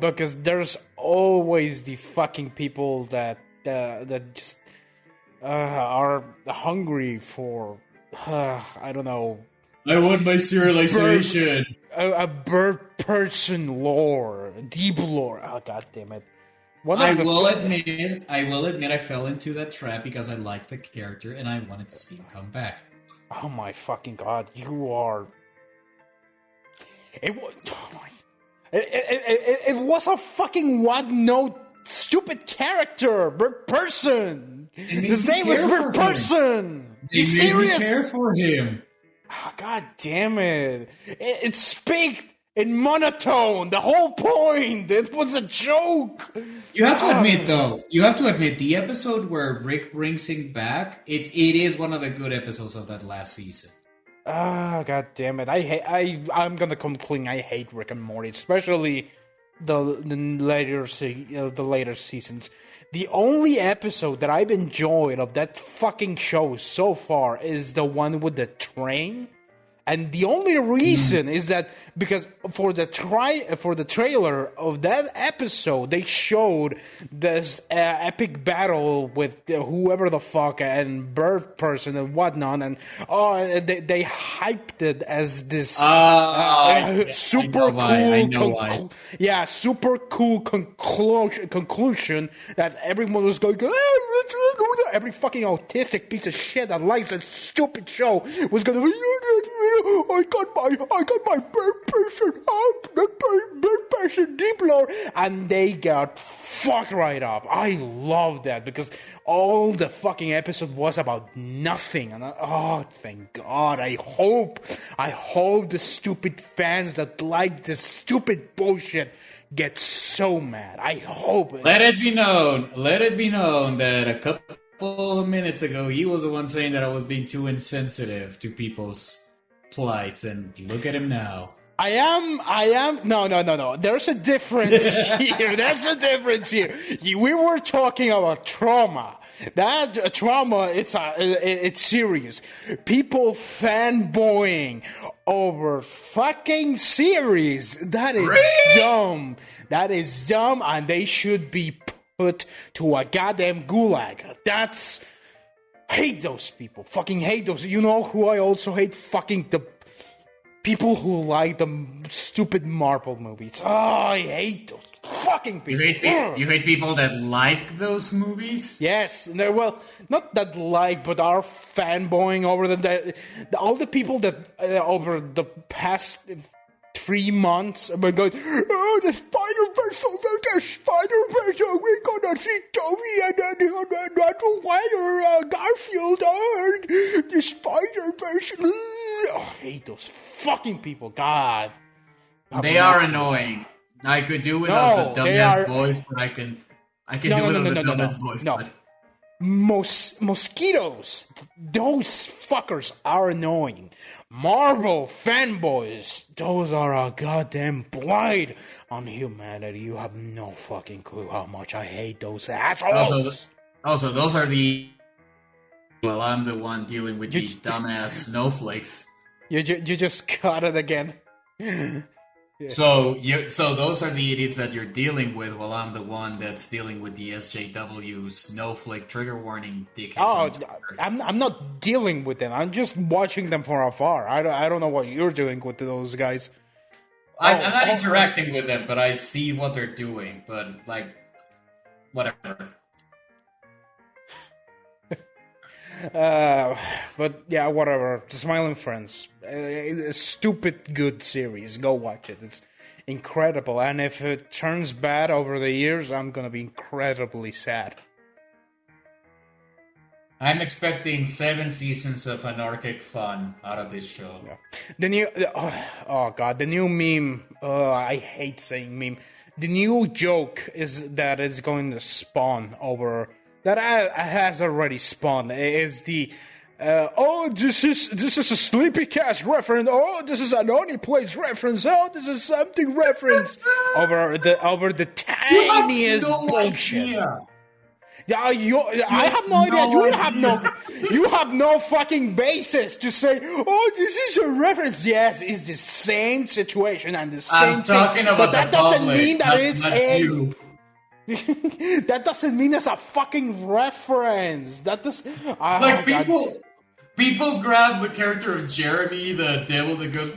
because there's always the fucking people that just are hungry for, I don't know. I want my serialization. A bird person lore, deep lore. Oh, god damn it! I will admit I fell into that trap because I liked the character and I wanted to see him come back. Oh my fucking god! You are. It was a fucking one-note stupid character, bird person. His name was bird person. They made me care for him. Oh, god damn it! It speaks in monotone. The whole point. It was a joke. You have to admit, though. The episode where Rick brings him back. It is one of the good episodes of that last season. Ah, god damn it! I'm gonna come clean. I hate Rick and Morty, especially the later seasons. The only episode that I've enjoyed of that fucking show so far is the one with the train. And the only reason is that because for the trailer of that episode, they showed this epic battle with whoever the fuck and bird person and whatnot, and they hyped it as this super cool, super cool conclusion that everyone was going. Every fucking autistic piece of shit that likes that stupid show was going to. I got my bird person up, the bird person deep lore, and they got fucked right up. I love that because all the fucking episode was about nothing, and thank God. I hope the stupid fans that like this stupid bullshit get so mad. I hope. Let it be known that a couple of minutes ago he was the one saying that I was being too insensitive to people's plights, and look at him now. I am. No. There's a difference here. We were talking about trauma. That trauma, it's serious. People fanboying over fucking series. That is dumb. That is dumb, and they should be put to a goddamn gulag. Hate those people. Fucking hate those. You know who I also hate? Fucking the people who like the stupid Marvel movies. Oh, I hate those. fucking people. You hate people that like those movies? Yes, well, not that like, but are fanboying over all the people that over the past 3 months have been going, oh, the Spider-Verse, the Spider-Verse, we're gonna see Toby and Andrew White, Garfield, the Spider-Verse. I hate those fucking people, God. They are annoying. I could do without the dumbass voice, but I can do without the dumbest voice. No. But... Mosquitoes, those fuckers are annoying. Marvel fanboys, those are a goddamn blight on humanity. You have no fucking clue how much I hate those assholes. Also, those are the... Well, I'm the one dealing with the dumbass snowflakes. You just cut it again. Yeah. So those are the idiots that you're dealing with, while I'm the one that's dealing with the SJW snowflake trigger warning dickheads. Oh, I'm not dealing with them. I'm just watching them from afar. I don't know what you're doing with those guys. I'm not interacting with them, but I see what they're doing. But like, whatever. But yeah, whatever. Smiling Friends, a stupid good series. Go watch it. It's incredible. And if it turns bad over the years, I'm gonna be incredibly sad. I'm expecting 7 seasons of anarchic fun out of this show. Yeah. The new, oh god, the new meme. I hate saying meme. The new joke is that it's going to spawn over. That has already spawned is the this is a Sleepy Cast reference. Oh, this is an Oni Plays reference. Oh, this is something reference over the tiniest bullshit. Idea. Yeah, I have no idea. You have no fucking basis to say, oh, this is a reference. Yes, it's the same situation and the same thing. But that doesn't mean that it's a. That doesn't mean it's a fucking reference. That does like people grab the character of Jeremy, the devil that goes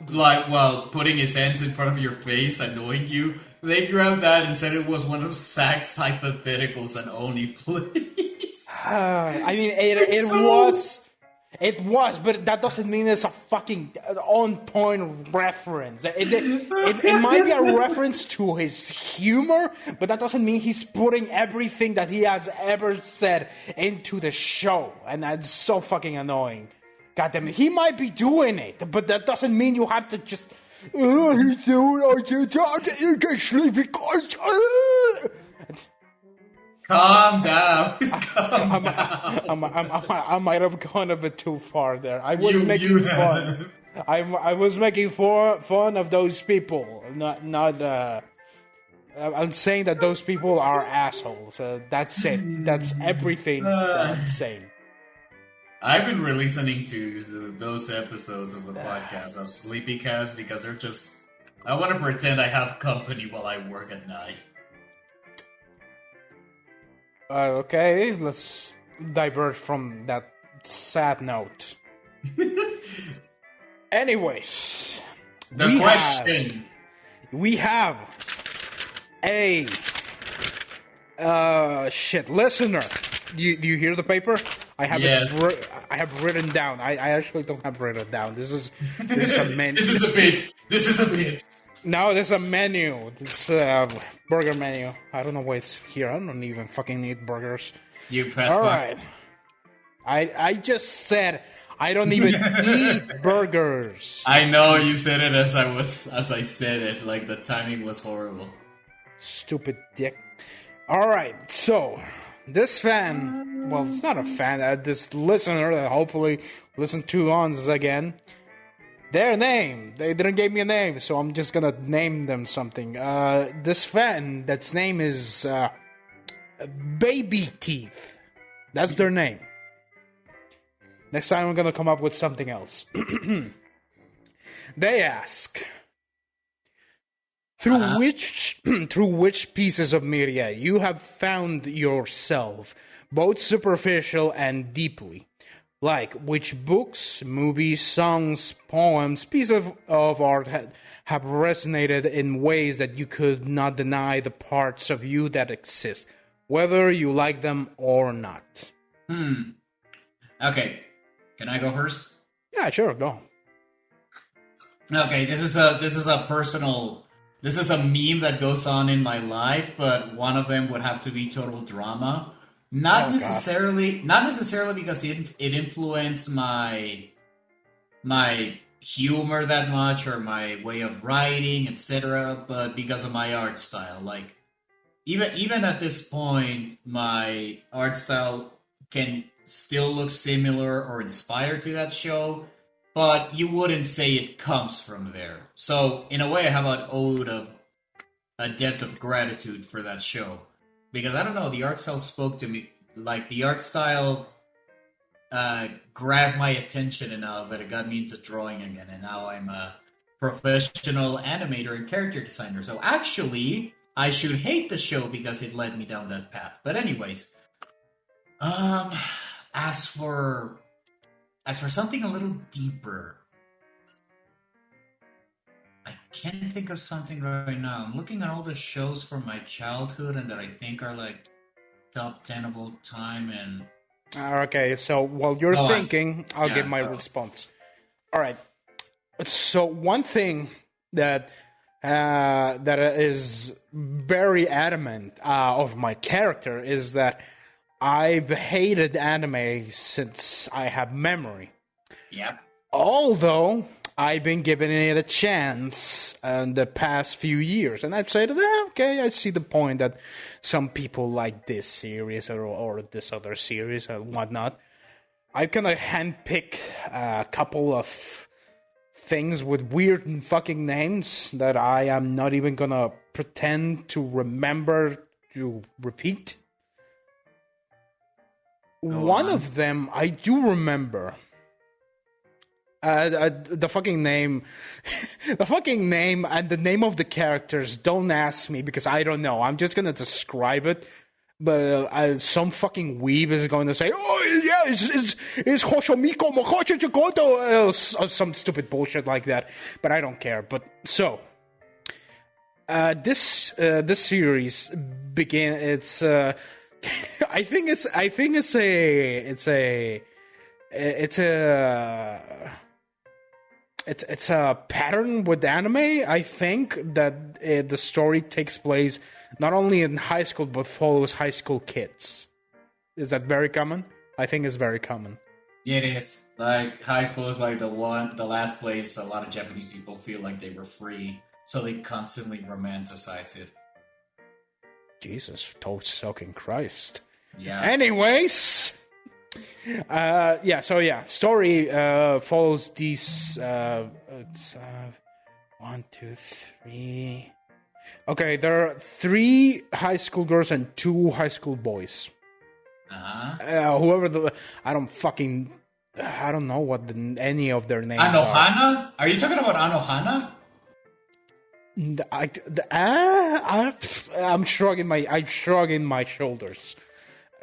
like while putting his hands in front of your face, annoying you. They grabbed that and said it was one of Zach's hypotheticals and only plays. I mean, it was, but that doesn't mean it's a fucking on-point reference. It might be a reference to his humor, but that doesn't mean he's putting everything that he has ever said into the show, and that's so fucking annoying. God damn it, he might be doing it, but that doesn't mean you have to just... he's doing it, you get sleepy, guys. Calm down. Calm down. I might have gone a bit too far there. I was making fun. I was making fun of those people. Not. I'm saying that those people are assholes. That's it. That's everything that I'm saying. I've been re-listening to those episodes of the podcast of Sleepy Cast because they're just... I want to pretend I have company while I work at night. Okay, let's diverge from that sad note. Anyways, we have a listener. Do you hear the paper? I have I have written down. I actually don't have written down. This is a menu. This is a bit. No, there's a menu. This burger menu. I don't know why it's here. I don't even fucking eat burgers. You fat All fuck. right. I just said I don't even eat burgers. I know you said it as I said it. Like the timing was horrible. Stupid dick. All right. So this fan, well, it's not a fan. This listener that hopefully listened to us again. Their name. They didn't give me a name, so I'm just gonna name them something. This fan, that's name is Baby Teeth. That's their name. Next time I'm gonna come up with something else. They ask, through which pieces of media you have found yourself, both superficial and deeply, like which books, movies, songs, poems, pieces of art have resonated in ways that you could not deny the parts of you that exist, whether you like them or not. Okay, can I go first? Yeah, sure, go. Okay, this is a personal. This is a meme that goes on in my life, but one of them would have to be total drama. Not necessarily because it influenced my humor that much or my way of writing, etc. But because of my art style, like even at this point, my art style can still look similar or inspired to that show, but you wouldn't say it comes from there. So in a way, I have an ode of a debt of gratitude for that show. Because I don't know, the art style spoke to me. Like, the art style grabbed my attention enough that it got me into drawing again. And now I'm a professional animator and character designer. So actually, I should hate the show because it led me down that path. But anyways, as for something a little deeper, I can't think of something right now. I'm looking at all the shows from my childhood and that I think are like top 10 of all time. And okay, so while you're thinking, I'll give my response. All right. So one thing that is very adamant of my character is that I've hated anime since I have memory. Yep. Although I've been giving it a chance in the past few years, and I've said, okay, I see the point that some people like this series or this other series and whatnot. I kind of handpick a couple of things with weird and fucking names that I am not even gonna pretend to remember to repeat. One of them I do remember. The fucking name, the fucking name and the name of the characters. Don't ask me because I don't know. I'm just gonna describe it. But some fucking weeb is going to say, "Oh yeah, it's Hoshomiko Mokocho Chikoto," or some stupid bullshit like that. But I don't care. But so, this series began. It's I think it's a pattern with anime. I think that the story takes place not only in high school but follows high school kids. Is that very common? I think it's very common. Yeah, it is. Like, high school is like the last place a lot of Japanese people feel like they were free, so they constantly romanticize it. Jesus, fucking Christ. Yeah. Anyways, story follows these. It's 1, 2, 3. Okay, there are 3 high school girls and 2 high school boys. Whoever I don't know what any of their names Anohana? Are you talking about Anohana? I'm shrugging my shoulders.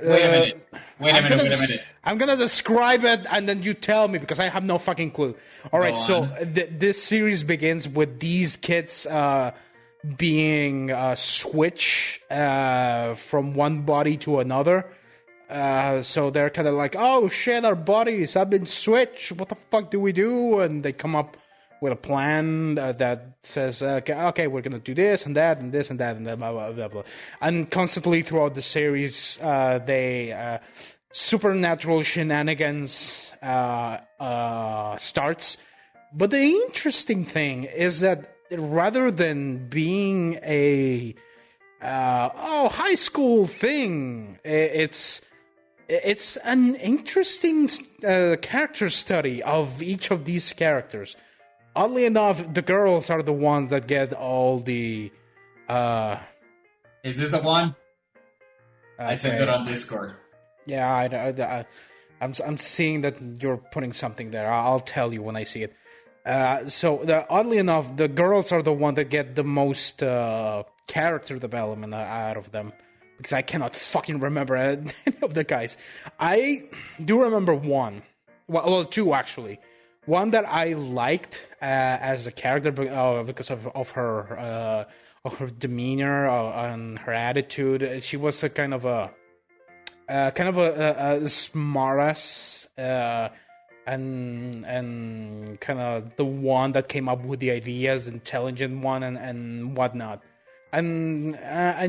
Wait a minute. I'm gonna describe it and then you tell me because I have no fucking clue. All right, so this series begins with these kids being switched from one body to another. So they're kind of like, oh shit, our bodies have been switched. What the fuck do we do? And they come up with a plan that says, okay, we're gonna do this and that and this and that and blah blah blah blah. And constantly throughout the series, they supernatural shenanigans starts. But the interesting thing is that rather than being a high school thing, it's an interesting character study of each of these characters. Oddly enough, the girls are the ones that get all the. Is this the one? I sent it on Discord. Yeah, I'm seeing that you're putting something there. I'll tell you when I see it. Oddly enough, the girls are the one that get the most character development out of them. Because I cannot fucking remember any of the guys. I do remember one. Well, two actually. One that I liked as a character because of her demeanor and her attitude. She was a kind of a smartass and kind of the one that came up with the ideas, intelligent one and whatnot. And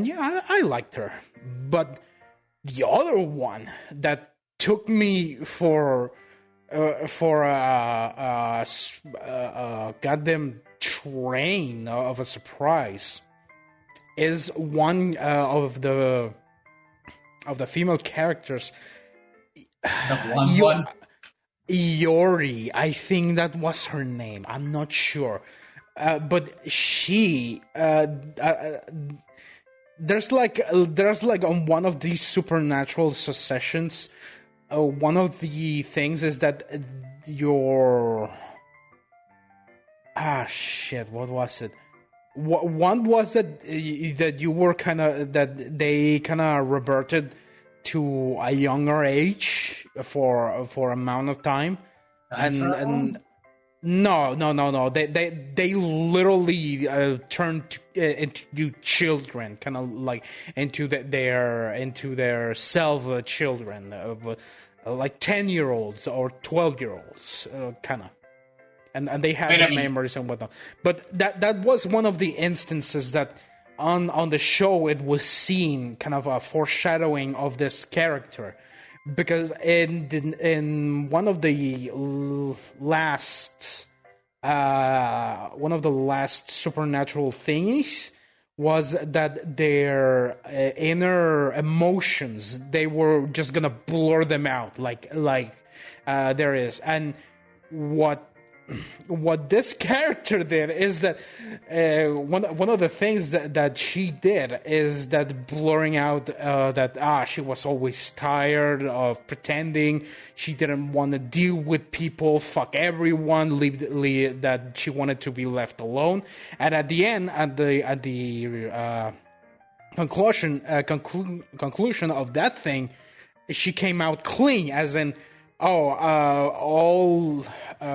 yeah, I liked her. But the other one that took me for a goddamn train of a surprise is one of the female characters. One. Iori, I think that was her name. I'm not sure, but she there's like on one of these supernatural successions. One of the things is that your what was it? One was that you were that they kind of reverted to a younger age for amount of time, and no. They literally turned into children, kind of like into their self children, like 10-year-olds or 12-year-olds, kind of, and they have their memories and whatnot. But that was one of the instances that on the show it was seen, kind of a foreshadowing of this character. Because in one of the last supernatural things was that their inner emotions, they were just gonna blur them out like there is. And what this character did is that one of the things that she did is that blurring out that she was always tired of pretending, she didn't want to deal with people, fuck everyone, leave that she wanted to be left alone. And at the end, at the conclusion of that thing, she came out clean, as in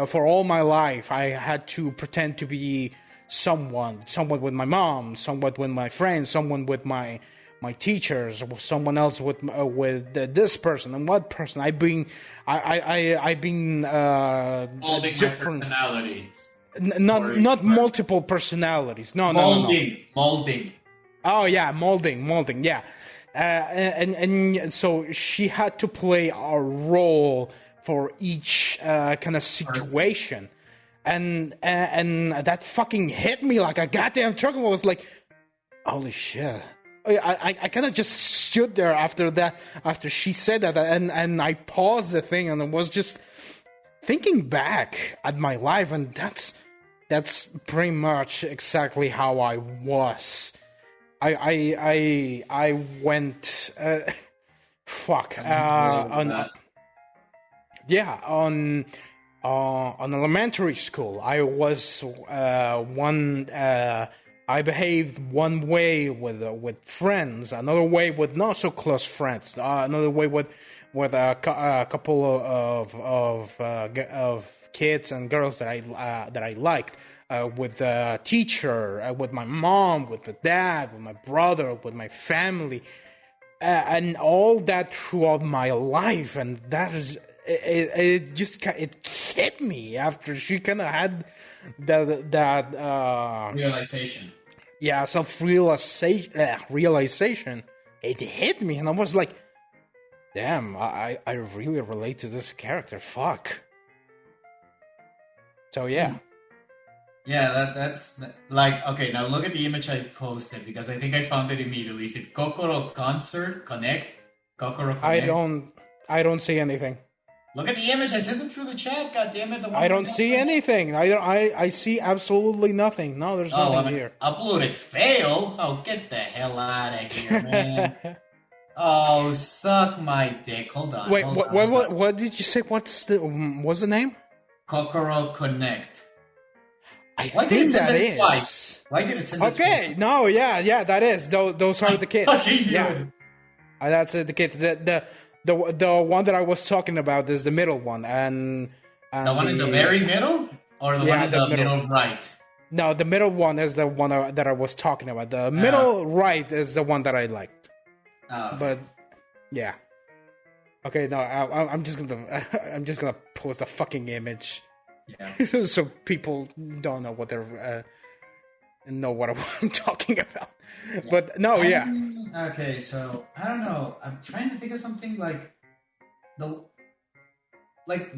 for all my life, I had to pretend to be someone with my mom, someone with my friends, someone with my teachers, someone else with this person and what person. I've been molding different personalities. Not multiple personalities. No. Molding. Oh yeah, molding. Yeah, and so she had to play a role for each kind of situation, and that fucking hit me like a goddamn truck. I was like, holy shit. I kind of just stood there after she said that, and I paused the thing and I was just thinking back at my life, and that's pretty much exactly how I was. I went on elementary school. I was I behaved one way with friends, another way with not so close friends, another way with a couple of kids and girls that I liked, with the teacher, with my mom, with the dad, with my brother, with my family, and all that throughout my life. And that is it hit me after she kind of had that realization. Yeah, realization. It hit me, and I was like, damn, I really relate to this character. Fuck. So yeah. Yeah, that's like, okay, now look at the image I posted, because I think I found it immediately. Is it Kokoro Connect? Kokoro Connect? I don't see anything. Look at the image. I sent it through the chat. God damn it! I don't see anything. I see absolutely nothing. No, there's nothing here. Uploaded fail. Oh, get the hell out of here, man! Oh, suck my dick. Hold on. Wait, what did you say? What's the name? Kokoro Connect. I think that is. Twice? Why did it send it twice? Okay, no, yeah, that is. Those are the kids. Yeah, that's the kids. The one that I was talking about is the middle one, and The one in the very middle, or the one in the middle right? No, the middle one is the one that I was talking about. The middle right is the one that I liked. But yeah. Okay, no, I'm just gonna post a fucking image, so people don't know what they're know what I'm talking about. Yeah. But no, Okay, so I don't know. I'm trying to think of something like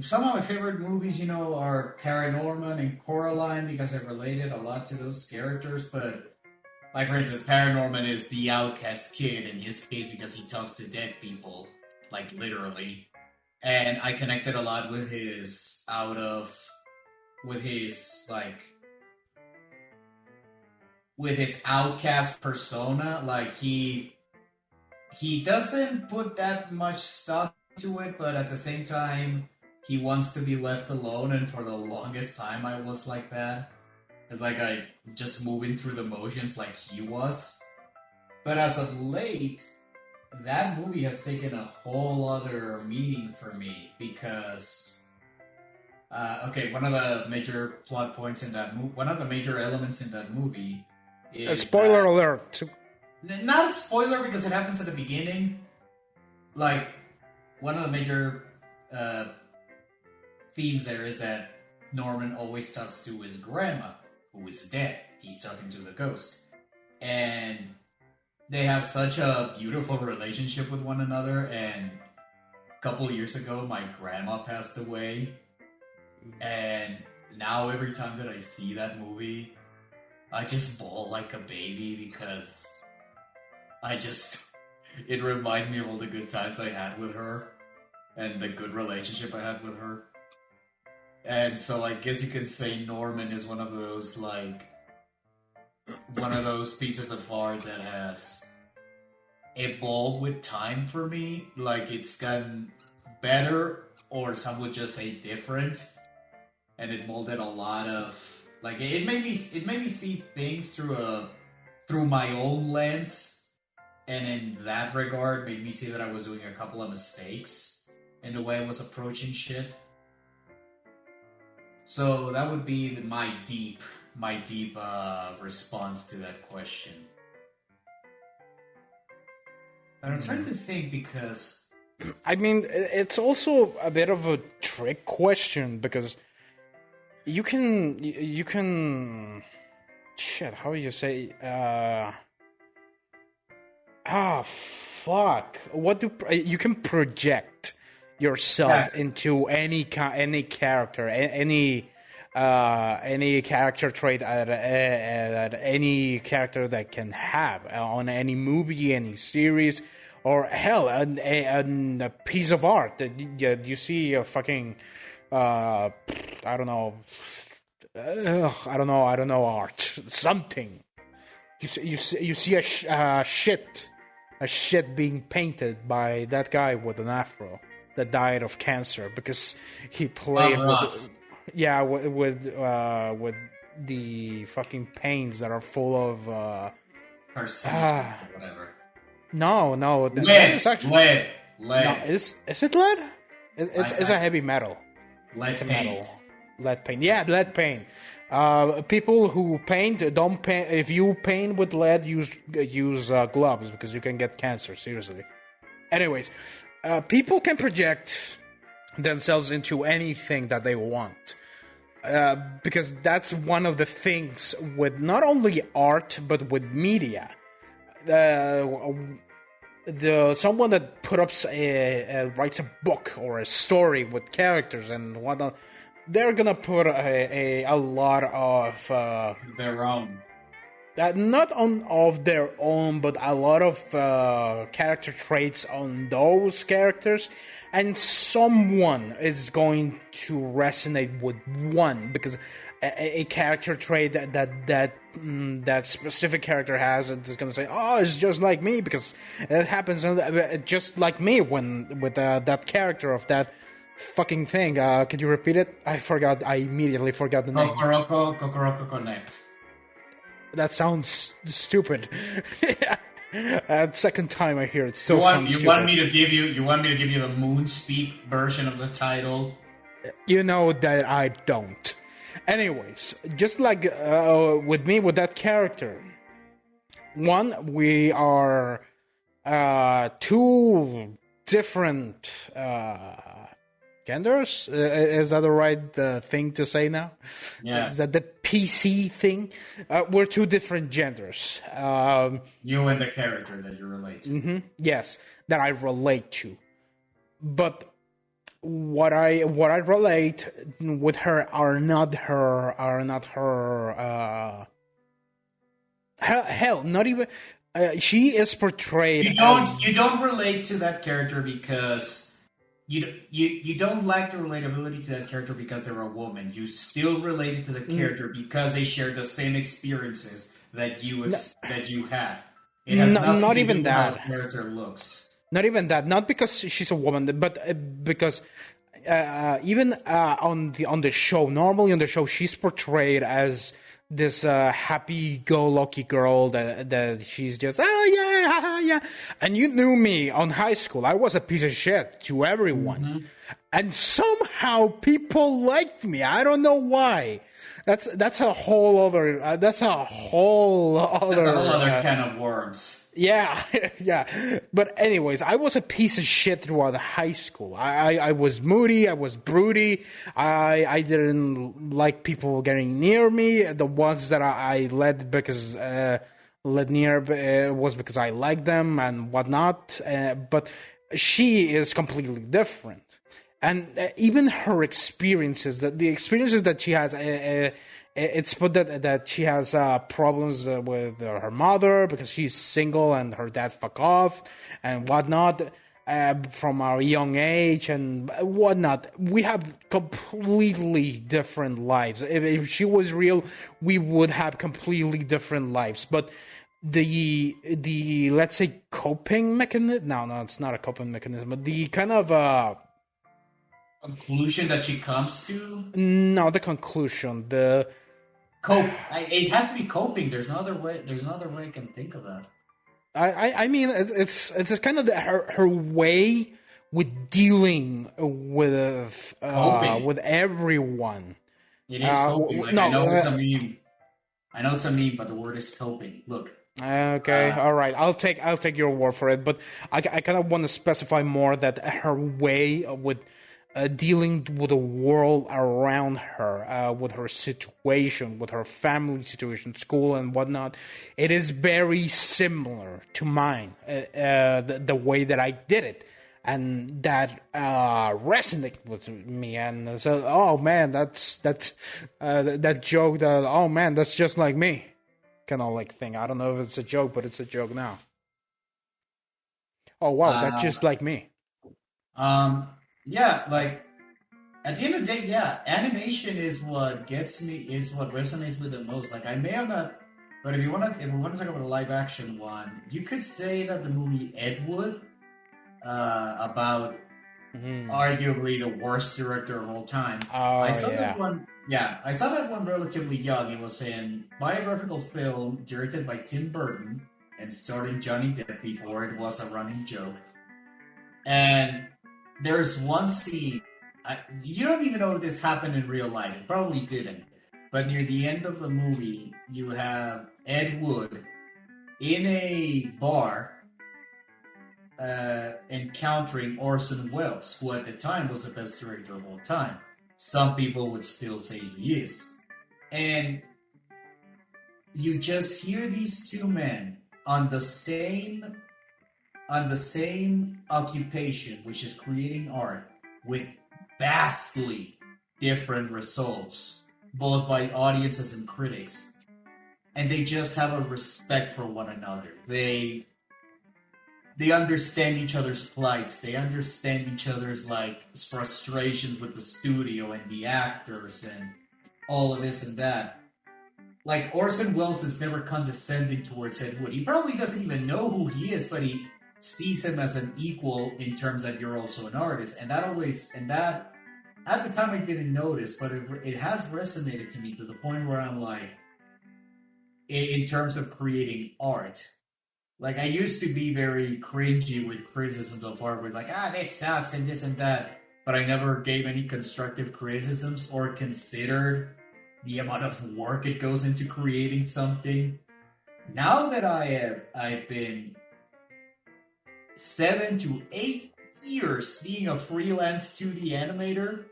some of my favorite movies, are Paranorman and Coraline because I related a lot to those characters. But like, for instance, Paranorman is the outcast kid in his case because he talks to dead people. Like, literally. And I connected a lot with his outcast persona. Like, he doesn't put that much stock to it, but at the same time, he wants to be left alone, and for the longest time I was like that. It's like I just moving through the motions like he was. But as of late, that movie has taken a whole other meaning for me because, one of the major plot points in that movie, one of the major elements in that movie is... A spoiler alert. Not a spoiler because it happens at the beginning. Like, one of the major themes there is that Norman always talks to his grandma, who is dead. He's talking to the ghost. And they have such a beautiful relationship with one another, and a couple of years ago, my grandma passed away, and now every time that I see that movie, I just bawl like a baby because it reminds me of all the good times I had with her, and the good relationship I had with her. And so I guess you could say Norman is one of those pieces of art that has evolved with time for me. Like, it's gotten better, or some would just say different, and it molded a lot of it made me see things through my own lens, and in that regard made me see that I was doing a couple of mistakes in the way I was approaching shit. So that would be my deep response to that question. But I'm trying to think because... I mean, it's also a bit of a trick question because you can... Shit, how do you say... fuck. You can project yourself into any character, any character trait that any character that can have on any movie, any series, or hell, a piece of art that you see a fucking I don't know art, something. You see a shit being painted by that guy with an afro that died of cancer because he played with the fucking paints that are full of whatever. No, lead. Is actually lead. No, is it lead? It's a heavy metal. Lead paint. Metal. Lead paint. Yeah, lead paint. People who paint don't paint. If you paint with lead, use gloves because you can get cancer. Seriously. Anyways, people can project themselves into anything that they want, because that's one of the things with not only art but with media. Someone that writes a book or a story with characters and whatnot, they're gonna put a lot of their own. Not of their own, but a lot of character traits on those characters, and someone is going to resonate with one because a character trait that specific character has is going to say, "Oh, it's just like me," because it happens just like me with that character of that fucking thing. Could you repeat it? I immediately forgot the name. Kokoroko Connect. That sounds stupid. Second time I hear it. You Still want sounds you stupid. want me to give you the Moonspeak version of the title? You know that I don't. Anyways, just like with me with that character, one, we are two different genders. Is that the right thing to say now? Yeah. Is that the PC thing? We're two different genders. You and the character that you relate to. Yes, that I relate to. But what I relate with her are not her hell, not even she is portrayed You don't relate to that character because you don't lack the relatability to that character because they're a woman. You still related to the character because they share the same experiences that you had. It has nothing not to even do with that. how the character looks. Not even that. Not because she's a woman, but because even on the show, normally on the show, she's portrayed as this happy-go-lucky girl that she's just yeah. And you knew me on high school. I was a piece of shit to everyone, and somehow people liked me. I don't know why. That's a whole other. That's a whole other. A whole other can of worms. Yeah, yeah. But anyways, I was a piece of shit throughout high school. I was moody. I was broody. I didn't like people getting near me. The ones that I led because led near was because I liked them and whatnot. But she is completely different. And even her experiences, the experiences that she has, it's put that she has problems with her mother because she's single and her dad fuck off and whatnot from our young age and whatnot. We have completely different lives. If she was real, we would have completely different lives. But the let's say coping mechanism. No, it's not a coping mechanism. But the kind of conclusion that she comes to. No, the conclusion. The cope. It has to be coping. There's no other way. There's no other way I can think of that. I mean, it's just kind of her way with dealing with everyone. It is coping. Like, I know it's a meme. I know it's a meme, but the word is coping. Look. Okay, all right. I'll take your word for it, but I kind of want to specify more that her way with dealing with the world around her, with her situation, with her family situation, school and whatnot, it is very similar to mine. The way that I did it, and that resonated with me. And so, oh man, that's that joke. That oh man, that's just like me, kind of like thing. I don't know if it's a joke, but it's a joke now. Oh wow, that's just like me. Yeah, like at the end of the day, yeah, animation is what gets me, is what resonates with the most. Like I may have not, but if we want to talk about a live action one, you could say that the movie Ed Wood, about arguably the worst director of all time. I saw that one. Yeah, I saw that one relatively young. It was a biographical film directed by Tim Burton and starring Johnny Depp before it was a running joke. And there's one scene, you don't even know if this happened in real life. It probably didn't. But near the end of the movie, you have Ed Wood in a bar encountering Orson Welles, who at the time was the best director of all time. Some people would still say he is. And you just hear these two men on the same occupation, which is creating art, with vastly different results, both by audiences and critics. And they just have a respect for one another. They understand each other's plights. They understand each other's frustrations with the studio and the actors and all of this and that. Like Orson Welles is never condescending towards Ed Wood. He probably doesn't even know who he is, but he sees him as an equal in terms that you're also an artist. And that at the time I didn't notice, but it has resonated to me to the point where I'm like, in terms of creating art, Like I used to be very cringy with criticisms of art, with like, this sucks and this and that. But I never gave any constructive criticisms or considered the amount of work it goes into creating something. Now that I've been 7 to 8 years being a freelance 2D animator.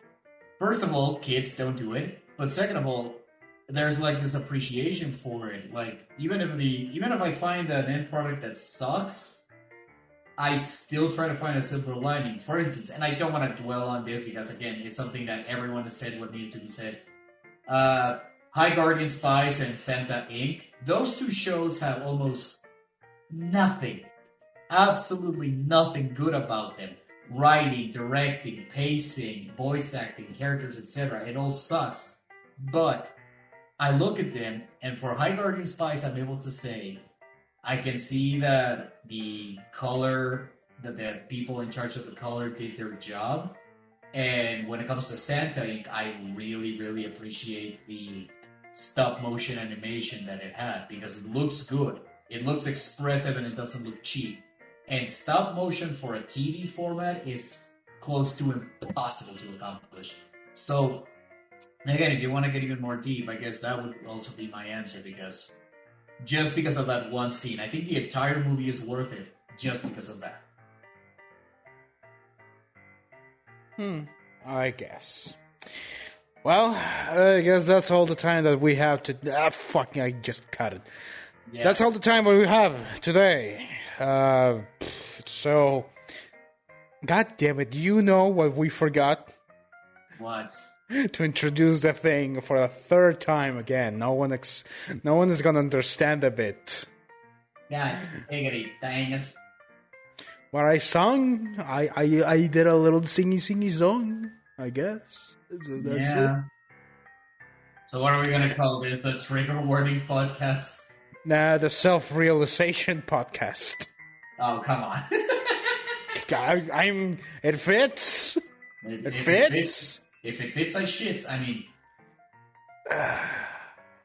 First of all, kids don't do it. But second of all, there's like this appreciation for it. Like even if I find an end product that sucks, I still try to find a silver lining. For instance, and I don't want to dwell on this because again, it's something that everyone has said what needed to be said. High Guardian Spies and Santa Inc. Those two shows have almost nothing, absolutely nothing good about them. Writing, directing, pacing, voice acting, characters, etc. It all sucks. But I look at them, and for High Guardian Spies, I'm able to say, I can see that the color, that the people in charge of the color did their job. And when it comes to Santa Inc., I really, really appreciate the stop motion animation that it had because it looks good. It looks expressive and it doesn't look cheap. And stop motion for a TV format is close to impossible to accomplish. So, again, if you want to get even more deep, I guess that would also be my answer because just because of that one scene, I think the entire movie is worth it just because of that. I guess. Well, I guess that's all the time that we have to... I just cut it. Yeah. That's all the time we have today. So... God damn it, you know what we forgot? What? To introduce the thing for a third time again. No one is gonna understand a bit. Yeah, dang it. What I sung, I did a little singy song, I guess. That's it. So what are we gonna call this? The trigger warning podcast? Nah, the self-realization podcast. Oh, come on. It fits. It fits. If it fits, I shits. I mean.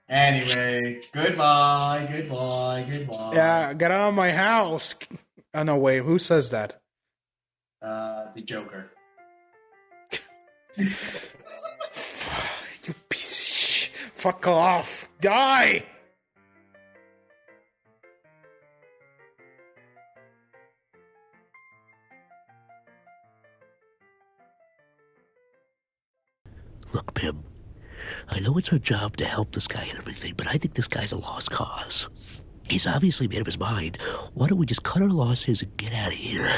Anyway, goodbye. Yeah, get out of my house. Oh, no, wait, who says that? The Joker. You piece of shit. Fuck off. Die! Look, Pim, I know it's our job to help this guy and everything, but I think this guy's a lost cause. He's obviously made up his mind. Why don't we just cut our losses and get out of here?